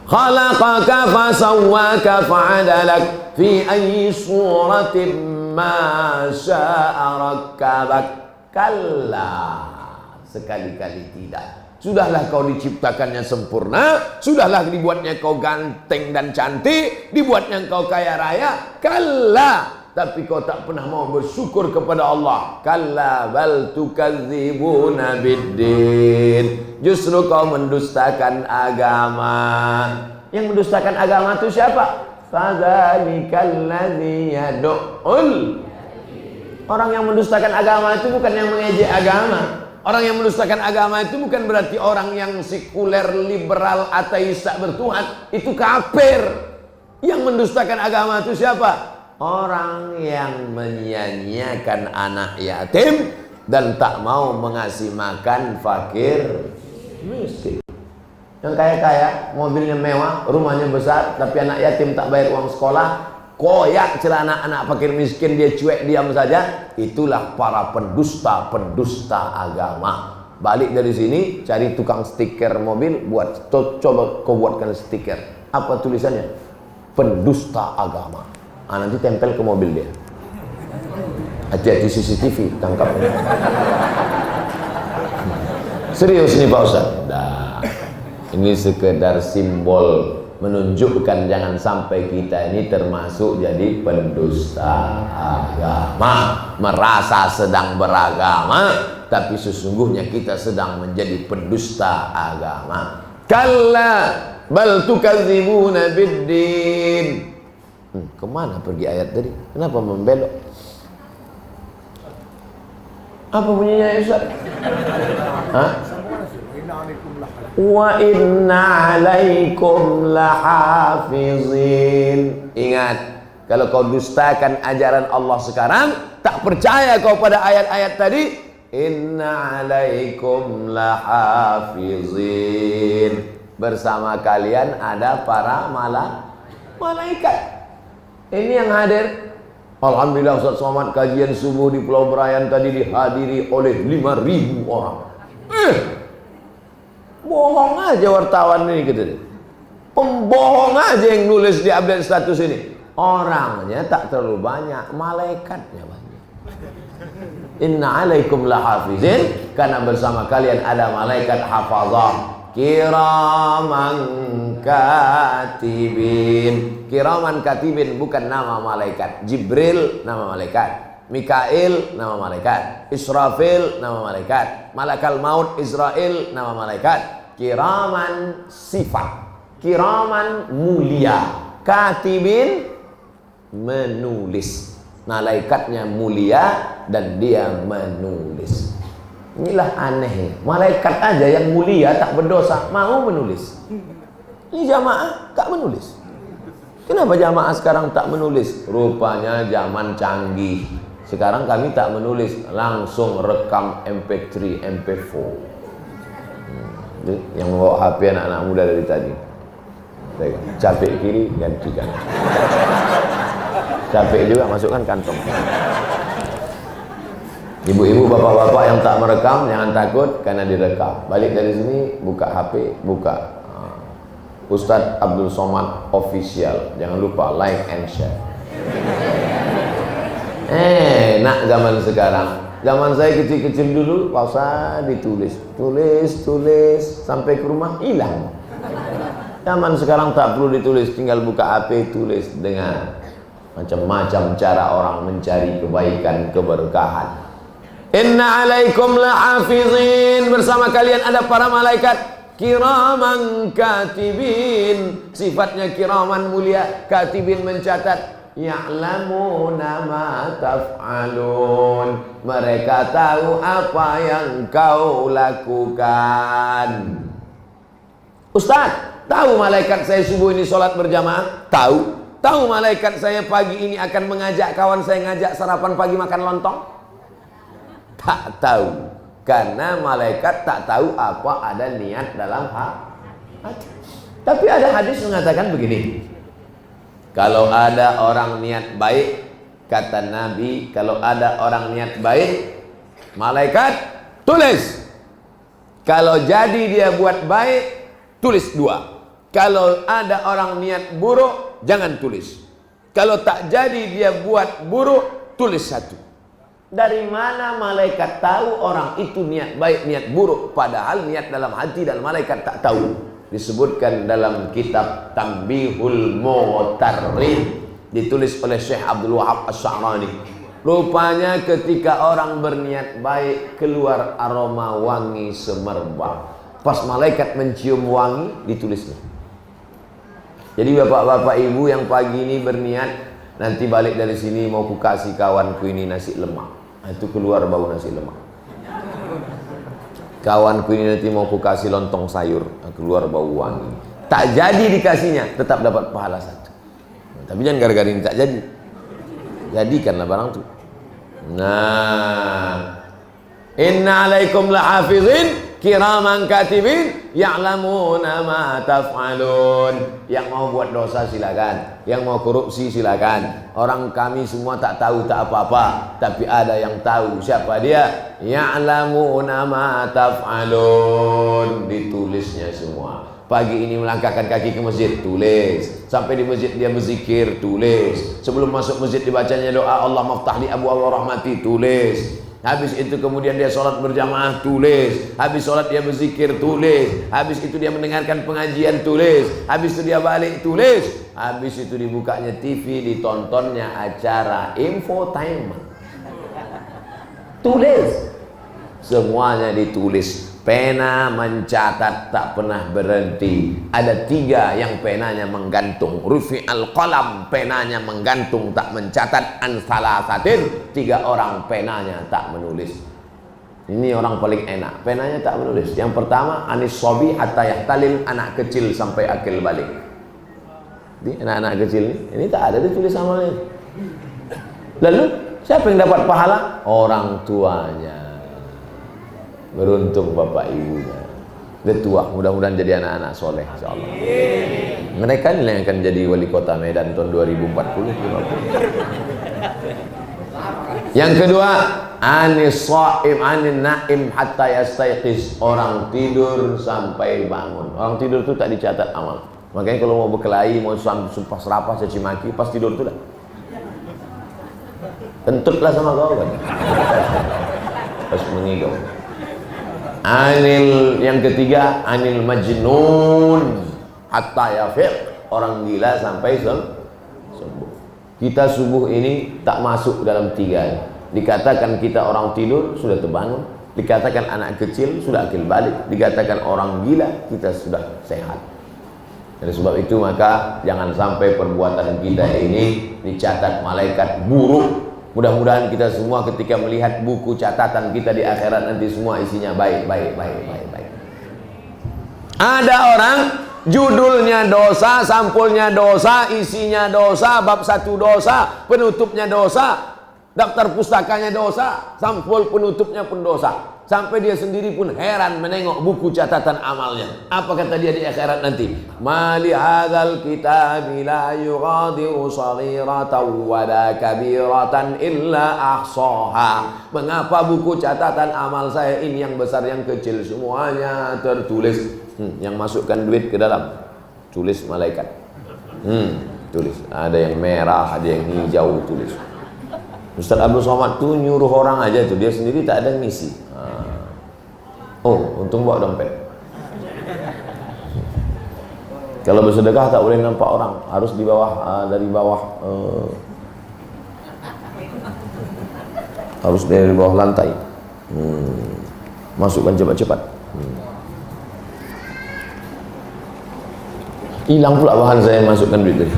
Khalaqaka fasawwaka fa'adalak fi ayyi suratin ma syaa rakkabak. Kalla, sekali-kali tidak. Sudahlah kau diciptakannya sempurna, sudahlah dibuatnya kau ganteng dan cantik, dibuatnya kau kaya raya. Kalla, tapi kau tak pernah mau bersyukur kepada Allah. Kalla bal tukadzibuna biddin. Justru kau mendustakan agama. Yang mendustakan agama itu siapa? Fadzalikal ladzi yad'ul. Orang yang mendustakan agama itu bukan yang mengejek agama. Orang yang mendustakan agama itu bukan berarti orang yang sekuler, liberal, ateis, tak bertuhan. Itu kafir. Yang mendustakan agama itu siapa? Orang yang menyia-nyiakan anak yatim dan tak mau mengasih makan fakir miskin. Yang kaya-kaya, mobilnya mewah, rumahnya besar, tapi anak yatim tak bayar uang sekolah, koyak celana anak fakir miskin, dia cuek diam saja. Itulah para pendusta agama. Balik dari sini, cari tukang stiker mobil, buat, coba kau buatkan stiker. Apa tulisannya? Pendusta agama. Nanti tempel ke mobil dia. Hati-hati CCTV, tangkap. Serius nih Pak Ustaz? Nah, ini sekedar simbol menunjukkan jangan sampai kita ini termasuk jadi pendusta agama, merasa sedang beragama tapi sesungguhnya kita sedang menjadi pendusta agama. Kalla bal tukadzibuna biddin. Kemana pergi ayat tadi? Kenapa membelok? Apa bunyinya ya Ustaz? Hah? Wa inna alaikum lahafizin. Ingat, kalau kau dustakan ajaran Allah sekarang, tak percaya kau pada ayat-ayat tadi, inna alaikum lahafizin. Bersama kalian ada para malaikat. Ini yang hadir. Alhamdulillah Ustaz Somad kajian subuh di Pulau Berayan tadi dihadiri oleh 5.000 orang. Bohong aja wartawan ini gitu. Pembohong aja yang nulis di update status ini. Orangnya tak terlalu banyak, malaikatnya banyak. Inna alaikum lahafizin, karena bersama kalian ada malaikat hafazah. Kiraman katibin. Kiraman katibin bukan nama malaikat. Jibril nama malaikat, Mikail nama malaikat, Israfil nama malaikat, Malakal Maut Israel nama malaikat. Kiraman sifat, kiraman mulia, katibin menulis. Malaikatnya mulia dan dia menulis. Inilah aneh. Malaikat aja yang mulia tak berdosa mau menulis. Ini jamaah tak menulis. Kenapa jamaah sekarang tak menulis? Rupanya zaman canggih. Sekarang kami tak menulis, langsung rekam MP3, MP4. Yang membawa HP anak-anak muda dari tadi. Capek kiri, ganti kanan. Capek juga, masukkan kantong. Ibu-ibu, bapak-bapak yang tak merekam, jangan takut karena direkam. Balik dari sini, buka HP, buka Ustadz Abdul Somad Official. Jangan lupa like and share. Nak zaman sekarang. Zaman saya kecil-kecil dulu, pausa ditulis, tulis sampai ke rumah hilang. Zaman sekarang tak perlu ditulis, tinggal buka HP, tulis dengan macam-macam cara orang mencari kebaikan, keberkahan. Inna alaikum lahafizin, bersama kalian ada para malaikat. kiraman katibin, sifatnya kiraman mulia, katibin mencatat, ya'lamuna ma taf'alun, mereka tahu apa yang kau lakukan. Ustaz, tahu malaikat saya subuh ini sholat berjamaah? Tahu. Tahu malaikat saya pagi ini akan mengajak kawan saya ngajak sarapan pagi makan lontong? Tak tahu. Karena malaikat tak tahu apa ada niat dalam hati. Tapi ada hadis mengatakan begini, kalau ada orang niat baik, kata Nabi, kalau ada orang niat baik, malaikat tulis. Kalau jadi dia buat baik, tulis 2. Kalau ada orang niat buruk, jangan tulis. Kalau tak jadi dia buat buruk, tulis 1. Dari mana malaikat tahu orang itu niat baik, niat buruk, padahal niat dalam hati dan malaikat tak tahu? Disebutkan dalam kitab Tanbihul Mu'tarrid, ditulis oleh Syekh Abdul Wahab As-Sa'rani. Rupanya ketika orang berniat baik, keluar aroma wangi semerbak. Pas malaikat mencium wangi, ditulisnya. Jadi bapak-bapak ibu yang pagi ini berniat, nanti balik dari sini mau ku kasih kawanku ini nasi lemak, itu keluar bau nasi lemak. Kawanku ini nanti mau ku kasih lontong sayur, keluar bau wangi. Tak jadi dikasihnya, tetap dapat pahala 1. Tapi jangan gara-gara ini tak jadi, jadikanlah barang itu. Nah, inna alaikum lahafizin kiraman katibin ya'lamuna ma taf'alun. Yang mau buat dosa silakan, yang mau korupsi silakan. Orang kami semua tak tahu tak apa-apa, tapi ada yang tahu. Siapa dia? Ya'lamuna ma taf'alun. Ditulisnya semua. Pagi ini melangkahkan kaki ke masjid, tulis. Sampai di masjid dia berzikir, tulis. Sebelum masuk masjid dibacanya doa Allah maftahli abu rahmati, tulis. Habis itu kemudian dia sholat berjamaah, tulis. Habis sholat dia berzikir, tulis. Habis itu dia mendengarkan pengajian, tulis. Habis itu dia balik, tulis. Habis itu dibukanya TV, ditontonnya acara infotainment, tulis. Semuanya ditulis. Pena mencatat tak pernah berhenti. Ada 3 yang penanya menggantung. Rufi'al qalam, penanya menggantung tak mencatat. An salasatin, 3 orang penanya tak menulis. Ini orang paling enak, penanya tak menulis. Yang pertama, anis sobi hatta yahtalim, anak kecil sampai akil balik. Jadi anak-anak kecil ini tak ada ditulis amalnya. Lalu siapa yang dapat pahala? Orang tuanya. Beruntung bapak ibunya. Dia tua, mudah-mudahan jadi anak-anak soleh insyaallah. Mereka ini yang akan jadi wali kota Medan tahun 2040-50. Yang kedua, anis shaim anin naim hatta yastayqiz, orang tidur sampai bangun. Orang tidur itu tak dicatat amal. Makanya kalau mau berkelahi, mau sumpah serapah, caci maki, pas tidur itu dah. Kentutlah sama kau kan. Pas mengigau. Anil yang ketiga, anil majnun hatta yafiq, orang gila sampai sembuh. Kita subuh ini tak masuk dalam 3. Dikatakan kita orang tidur sudah terbangun, dikatakan anak kecil sudah akil balik, dikatakan orang gila kita sudah sehat. Oleh sebab itu maka jangan sampai perbuatan kita ini dicatat malaikat buruk. Mudah-mudahan kita semua ketika melihat buku catatan kita di akhirat nanti semua isinya baik. Ada orang judulnya dosa, sampulnya dosa, isinya dosa, bab 1 dosa, penutupnya dosa, daftar pustakanya dosa, sampul penutupnya pun dosa. Sampai dia sendiri pun heran menengok buku catatan amalnya. Apa kata dia di akhirat nanti? Mali hadzal kitabi la yughadiru saghiratan wa la kabiratan illa ahsaha. Mengapa buku catatan amal saya ini yang besar yang kecil semuanya tertulis? Yang masukkan duit ke dalam, tulis malaikat. Tulis. Ada yang merah, ada yang hijau, tulis. Ustaz Abdul Somad tuh nyuruh orang aja tuh, dia sendiri tak ada ngisi. Oh, untung bawa dompet. Kalau bersedekah tak boleh nampak orang, harus di bawah, dari bawah, harus dari bawah lantai. Masukkan cepat-cepat. Hilang pula bahan saya masukkan duit tadi.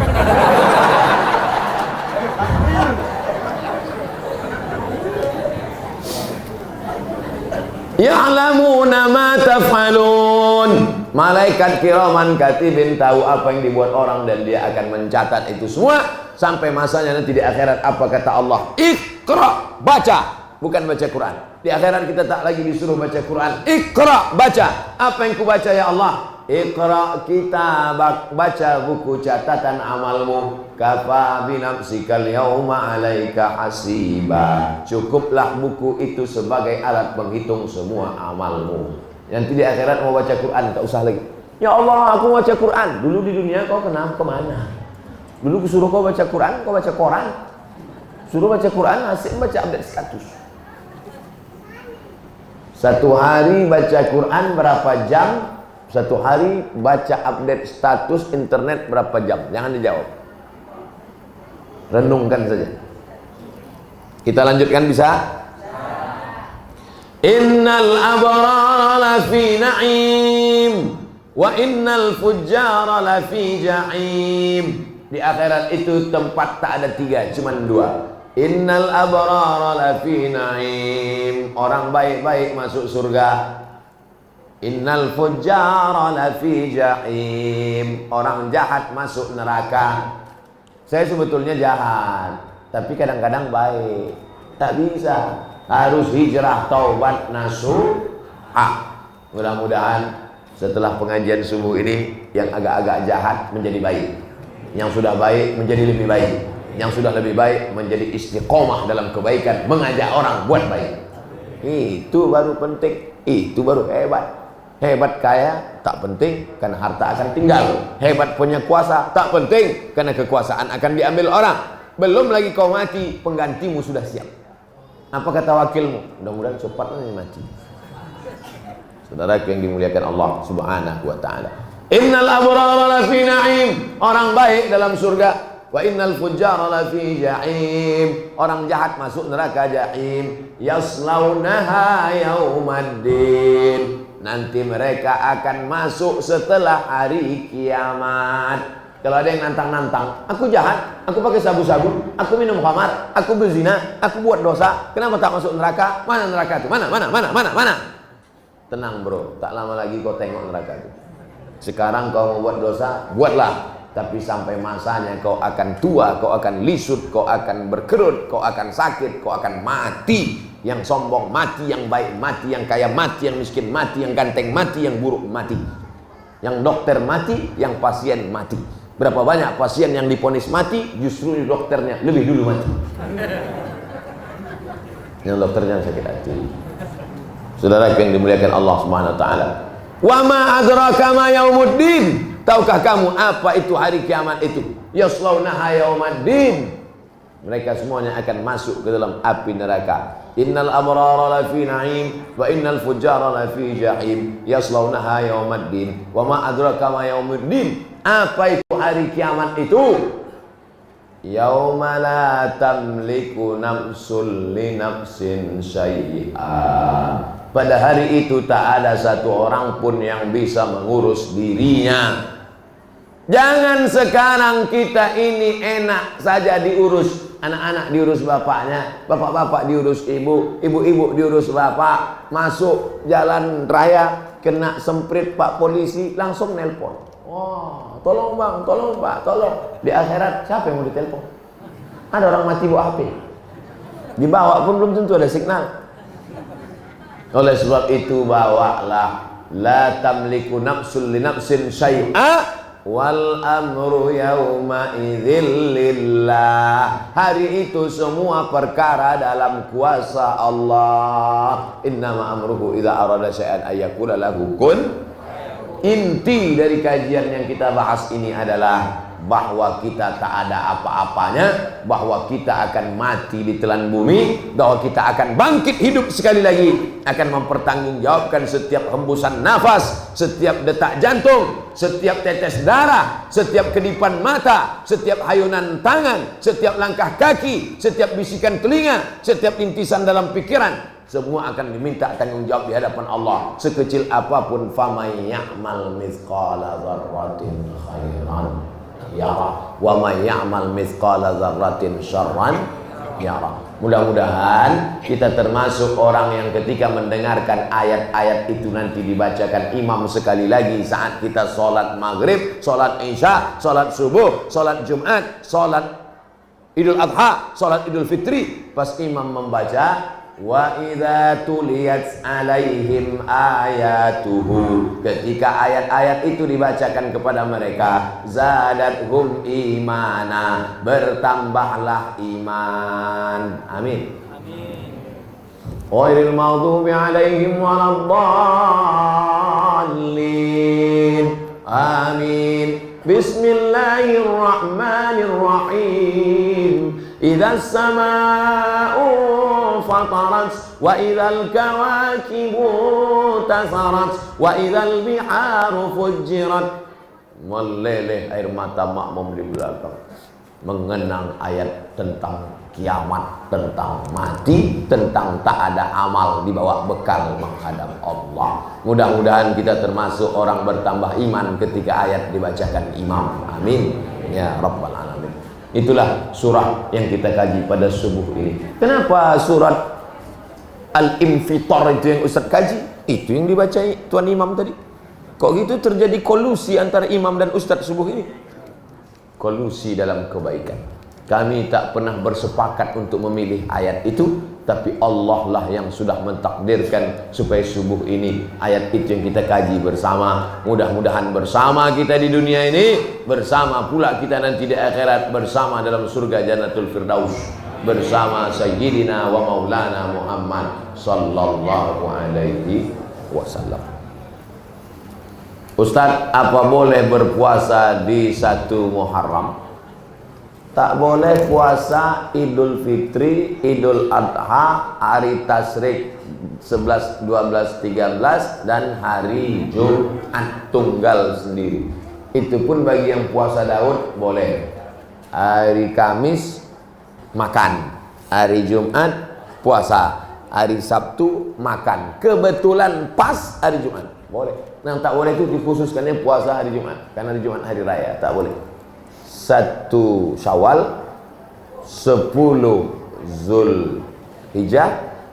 Ya'lamuna ma taf'alun. Malaikat kiraman katibin tahu apa yang dibuat orang dan dia akan mencatat itu semua sampai masanya nanti di akhirat. Apa kata Allah? Iqra, baca, bukan baca Quran. Di akhirat kita tak lagi disuruh baca Quran. Iqra, baca. Apa yang ku baca ya Allah? Iqra kitabak, baca buku catatan amalmu. Kafa binafsikal yauma alaika hasiba. Cukuplah buku itu sebagai alat penghitung semua amalmu. Nanti di akhirat mau baca Quran, tak usah lagi. Ya Allah, aku baca Quran. Dulu di dunia kau kemana? Dulu suruh kau baca Quran, kau baca koran. Suruh baca Quran, asik baca update status. Satu hari baca Quran berapa jam? Satu hari baca update status internet berapa jam? Jangan dijawab. Renungkan saja. Kita lanjutkan bisa? Innal abrara lafi na'im wa innal fujjara lafi ja'im. Di akhirat itu tempat tak ada tiga, cuma dua. Innal abrara lafi na'im, orang baik-baik masuk surga. Innal fujjara lafi ja'im, orang jahat masuk neraka. Saya sebetulnya jahat, tapi kadang-kadang baik. Tak bisa, harus hijrah taubat nasuha. Mudah-mudahan setelah pengajian subuh ini yang agak-agak jahat menjadi baik, yang sudah baik menjadi lebih baik, yang sudah lebih baik menjadi istiqomah dalam kebaikan, mengajak orang buat baik. Itu baru penting, itu baru hebat. Hebat kaya tak penting karena harta akan tinggal. Hebat punya kuasa tak penting karena kekuasaan akan diambil orang. Belum lagi kau mati, penggantimu sudah siap. Apa kata wakilmu? Mudah-mudahan cepat mati. Saudara yang dimuliakan Allah Subhanahu wa taala. Innal abrara lafi na'im, orang baik dalam surga. Wa innal fujjara lafi ja'im, orang jahat masuk neraka jahim. Yaslaunaha yaumaddin, nanti mereka akan masuk setelah hari kiamat. Kalau ada yang nantang-nantang, aku jahat, aku pakai sabu-sabu, aku minum khamar, aku berzina, aku buat dosa, kenapa tak masuk neraka? Mana neraka itu? Mana? Tenang bro, tak lama lagi kau tengok neraka itu. Sekarang kau mau buat dosa, buatlah. Tapi sampai masanya kau akan tua, kau akan lisut, kau akan berkerut, kau akan sakit, kau akan mati. Yang sombong mati, yang baik mati, yang kaya mati, yang miskin mati, yang ganteng mati, yang buruk mati, yang dokter mati, yang pasien mati. Berapa banyak pasien yang diponis mati, justru dokternya lebih dulu mati. Yang dokternya sakit hati. Saudara yang dimuliakan Allah Subhanahu wa taala. Wa ma adraka ma yaumuddin, tahukah kamu apa itu hari kiamat itu? Yaslaunaha yaumaddin, mereka semuanya akan masuk ke dalam api neraka. Innal abrara lafi na'im wa innal fujjara lafi jahim yaslaunaha yaumaddin. Wa ma adraka ma yaumuddin, apa itu hari kiamat itu? Yauma la tamliku nafsun li nafsin syai'a, pada hari itu tak ada satu orang pun yang bisa mengurus dirinya. Jangan sekarang kita ini enak saja diurus. Anak-anak diurus bapaknya, bapak-bapak diurus ibu, ibu-ibu diurus bapak. Masuk jalan raya kena semprit pak polisi, langsung nelpon. Wah, tolong bang, tolong pak, tolong. Di akhirat siapa yang mau ditelepon? Ada orang mati bawa HP. Dibawa pun belum tentu ada signal. Oleh sebab itu bawalah la tamliku nafsun li nafsin syai'a wal amru yauma idzil lillah. Hari itu semua perkara dalam kuasa Allah. Innama amruhu idza arada syai'an ayyakula lahu kun. Inti dari kajian yang kita bahas ini adalah bahwa kita tak ada apa-apanya, bahwa kita akan mati di telan bumi, bahwa kita akan bangkit hidup sekali lagi, akan mempertanggungjawabkan setiap hembusan nafas, setiap detak jantung, setiap tetes darah, setiap kedipan mata, setiap hayunan tangan, setiap langkah kaki, setiap bisikan telinga, setiap intisan dalam pikiran. Semua akan diminta tanggung jawab di hadapan Allah. Sekecil apapun, famay ya'mal mithqala dzarratin khairan yara wa may ya'mal mithqala dzarratin syarran yara. Mudah-mudahan kita termasuk orang yang ketika mendengarkan ayat-ayat itu nanti dibacakan imam sekali lagi saat kita sholat maghrib, sholat isya, sholat subuh, sholat jumat, sholat idul adha, sholat idul fitri, pas imam membaca wa idza tuliyat alaihim ayatuhu, ketika ayat-ayat itu dibacakan kepada mereka, zadathum imana, bertambahlah iman. Amin. Ghairil maghdubi alaihim waladdallin. Amin. Bismillahirrahmanirrahim. Idza as-samaa'u fatarat wa idzal kawakibu tasarat wa idzal biharu fujjirat. Meleleh air mata makmum di belakang mengenang ayat tentang kiamat, tentang mati, tentang tak ada amal dibawa bekal menghadap Allah. Mudah-mudahan kita termasuk orang bertambah iman ketika ayat dibacakan imam. Amin ya rabbal alamin. Itulah surah yang kita kaji pada subuh ini. Kenapa surat Al-Infitar itu yang Ustaz kaji? Itu yang dibaca Tuan Imam tadi. Kok gitu terjadi kolusi antara imam dan Ustaz subuh ini? Kolusi dalam kebaikan. Kami tak pernah bersepakat untuk memilih ayat itu, tapi Allah lah yang sudah mentakdirkan supaya subuh ini ayat itu yang kita kaji bersama. Mudah-mudahan bersama kita di dunia ini, bersama pula kita nanti di akhirat, bersama dalam surga Jannatul Firdaus, bersama Sayyidina wa Maulana Muhammad sallallahu alaihi wasallam. Ustaz, apa boleh berpuasa di 1 Muharram? Tak boleh puasa Idul Fitri, Idul Adha, hari Tasyrik 11, 12, 13 dan hari Jumat tunggal sendiri. Itu pun bagi yang puasa Daud boleh. Hari Kamis makan, hari Jumat puasa, hari Sabtu makan. Kebetulan pas hari Jumat boleh. Yang tak boleh itu dikhususkannya puasa hari Jumat, karena hari Jumat hari raya, tak boleh. 1 Syawal, 10 Zulhijjah,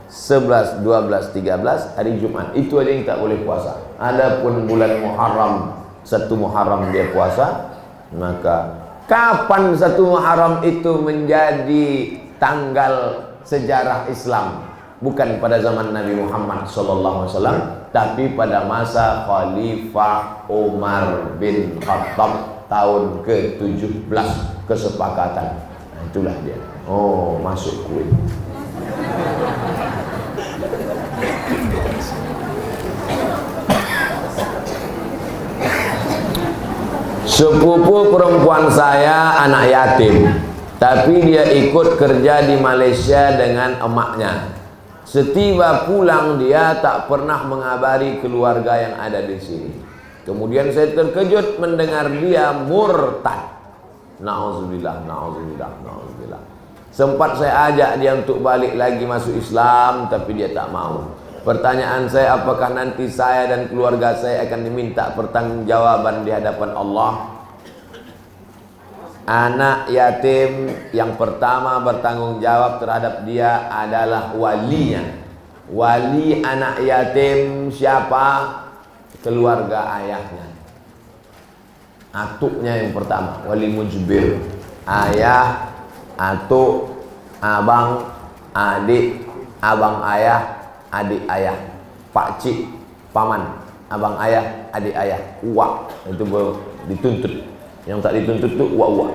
11, 12, 13 hari Jumat. Itu aja yang tak boleh puasa. Adapun bulan Muharram, 1 Muharram dia puasa, maka kapan 1 Muharram itu menjadi tanggal sejarah Islam? Bukan pada zaman Nabi Muhammad SAW, tapi pada masa Khalifah Umar bin Khattab tahun ke-17 kesepakatan. Nah, itulah dia. Oh, masuk kuih. Sepupu perempuan saya anak yatim, tapi dia ikut kerja di Malaysia dengan emaknya. Setiba pulang dia tak pernah mengabari keluarga yang ada di sini. Kemudian saya terkejut mendengar dia murtad. Na'udzubillah, na'udzubillah, na'udzubillah. Sempat saya ajak dia untuk balik lagi masuk Islam, tapi dia tak mau. Pertanyaan saya, apakah nanti saya dan keluarga saya akan diminta pertanggungjawaban di hadapan Allah? Anak yatim yang pertama bertanggung jawab terhadap dia adalah walinya. Wali anak yatim siapa? Keluarga ayahnya, atuknya yang pertama, wali mujbir. Ayah, atuk, abang, adik, abang ayah, adik ayah, pakcik, paman, abang ayah, adik ayah, uak. Itu dituntut. Yang tak dituntut itu uak-uak.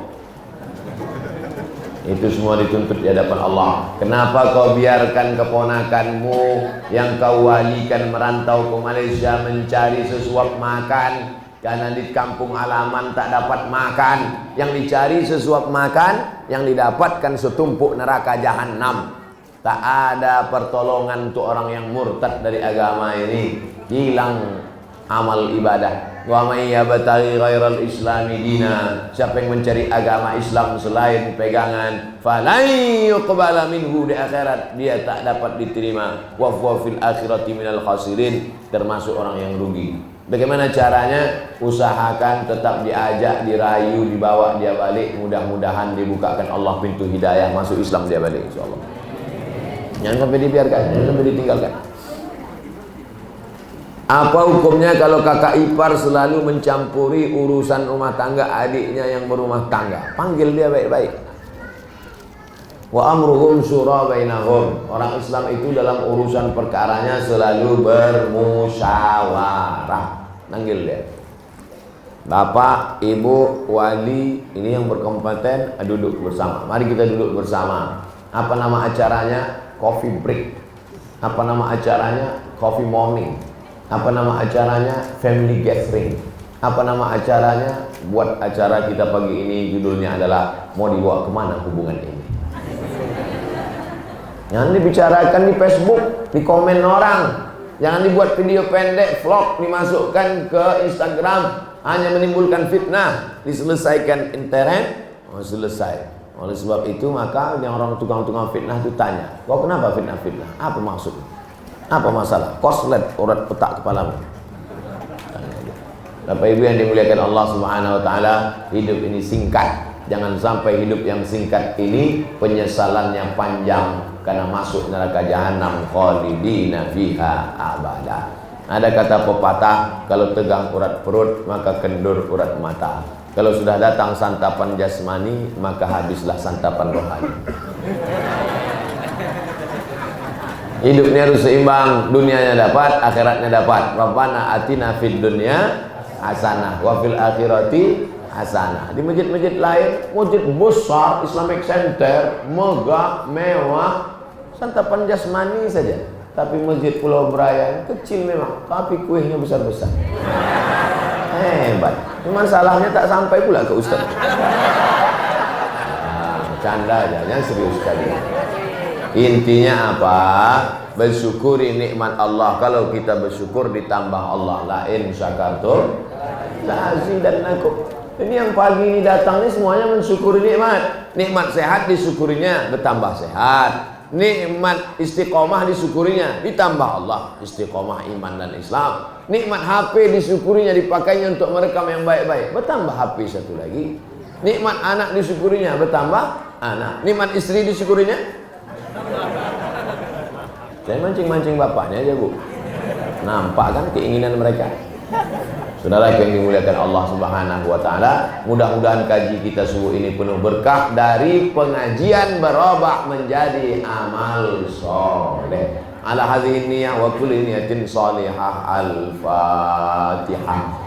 Itu semua dituntut di hadapan Allah. Kenapa kau biarkan keponakanmu yang kau walikan merantau ke Malaysia mencari sesuap makan? Karena di kampung halaman tak dapat makan. Yang dicari sesuap makan, yang didapatkan setumpuk neraka jahanam. Tak ada pertolongan untuk orang yang murtad dari agama ini. Hilang amal ibadah, Wa may yabtaghi ghairal islami dina, siapa yang mencari agama Islam selain pegangan, falan yuqbala minhu, di akhirat dia tak dapat diterima, wa huwa fil akhirati minal khasirin, termasuk orang yang rugi. Bagaimana caranya? Usahakan tetap diajak, dirayu, dibawa dia balik, mudah-mudahan dibukakan Allah pintu hidayah, masuk Islam dia balik insyaallah. Jangan sampai dibiarkan, jangan sampai ditinggalkan. Apa hukumnya kalau kakak ipar selalu mencampuri urusan rumah tangga adiknya yang berumah tangga? Panggil dia baik-baik. Wa amruhum syura bainahum. Orang Islam itu dalam urusan perkaranya selalu bermusyawarah. Panggil dia. Bapak, ibu, wali, ini yang berkompeten, duduk bersama. Mari kita duduk bersama. Apa nama acaranya? Coffee break. Apa nama acaranya? Coffee morning. Apa nama acaranya? Family gathering. Apa nama acaranya? Buat acara kita pagi ini judulnya adalah mau dibawa kemana hubungan ini. Jangan dibicarakan di Facebook, di komen orang. Jangan dibuat video pendek, vlog, dimasukkan ke Instagram, hanya menimbulkan fitnah. Diselesaikan internet, selesai. Oleh sebab itu maka yang orang tukang-tukang fitnah itu tanya, kau kenapa fitnah-fitnah? Apa maksudnya? Apa masalah? Koslet urat petak kepalamu. Bapak Ibu yang dimuliakan Allah Subhanahu wa taala, hidup ini singkat. Jangan sampai hidup yang singkat ini penyesalannya panjang karena masuk neraka jahanam khalidina fiha abada. Ada kata pepatah, kalau tegang urat perut maka kendur urat mata. Kalau sudah datang santapan jasmani maka habislah santapan rohani. Hidupnya harus seimbang, dunianya dapat, akhiratnya dapat. Rabbana atina fid dunya hasanah wa fil akhirati hasanah. Di masjid-masjid lain, masjid besar, Islamic Center, megah, mewah, santapan jasmani saja. Tapi masjid Pulau Braya kecil memang, tapi kuihnya besar-besar. Hebat. Cuma salahnya tak sampai pula ke ustaz. Canda aja, jangan serius sekali. Intinya apa? Bersyukuri nikmat Allah. Kalau kita bersyukur ditambah Allah. La in syakartum la azidannakum. Ini yang pagi ini datang ini semuanya mensyukuri nikmat. Nikmat sehat disyukurinya, bertambah sehat. Nikmat istiqomah disyukurinya, ditambah Allah. Istiqomah iman dan Islam. Nikmat HP disyukurinya, dipakainya untuk merekam yang baik-baik, bertambah HP satu lagi. Nikmat anak disyukurinya, bertambah anak. Nikmat istri disyukurinya. Saya mancing-mancing bapaknya aja, Bu. Nampak kan keinginan mereka? Saudara yang dimuliakan Allah Subhanahu wa taala, mudah-mudahan kaji kita subuh ini penuh berkah dari pengajian berubah menjadi amal soleh. Ala hadhihi niyyah wa kulli niyatin salihah. Al-Fatihah.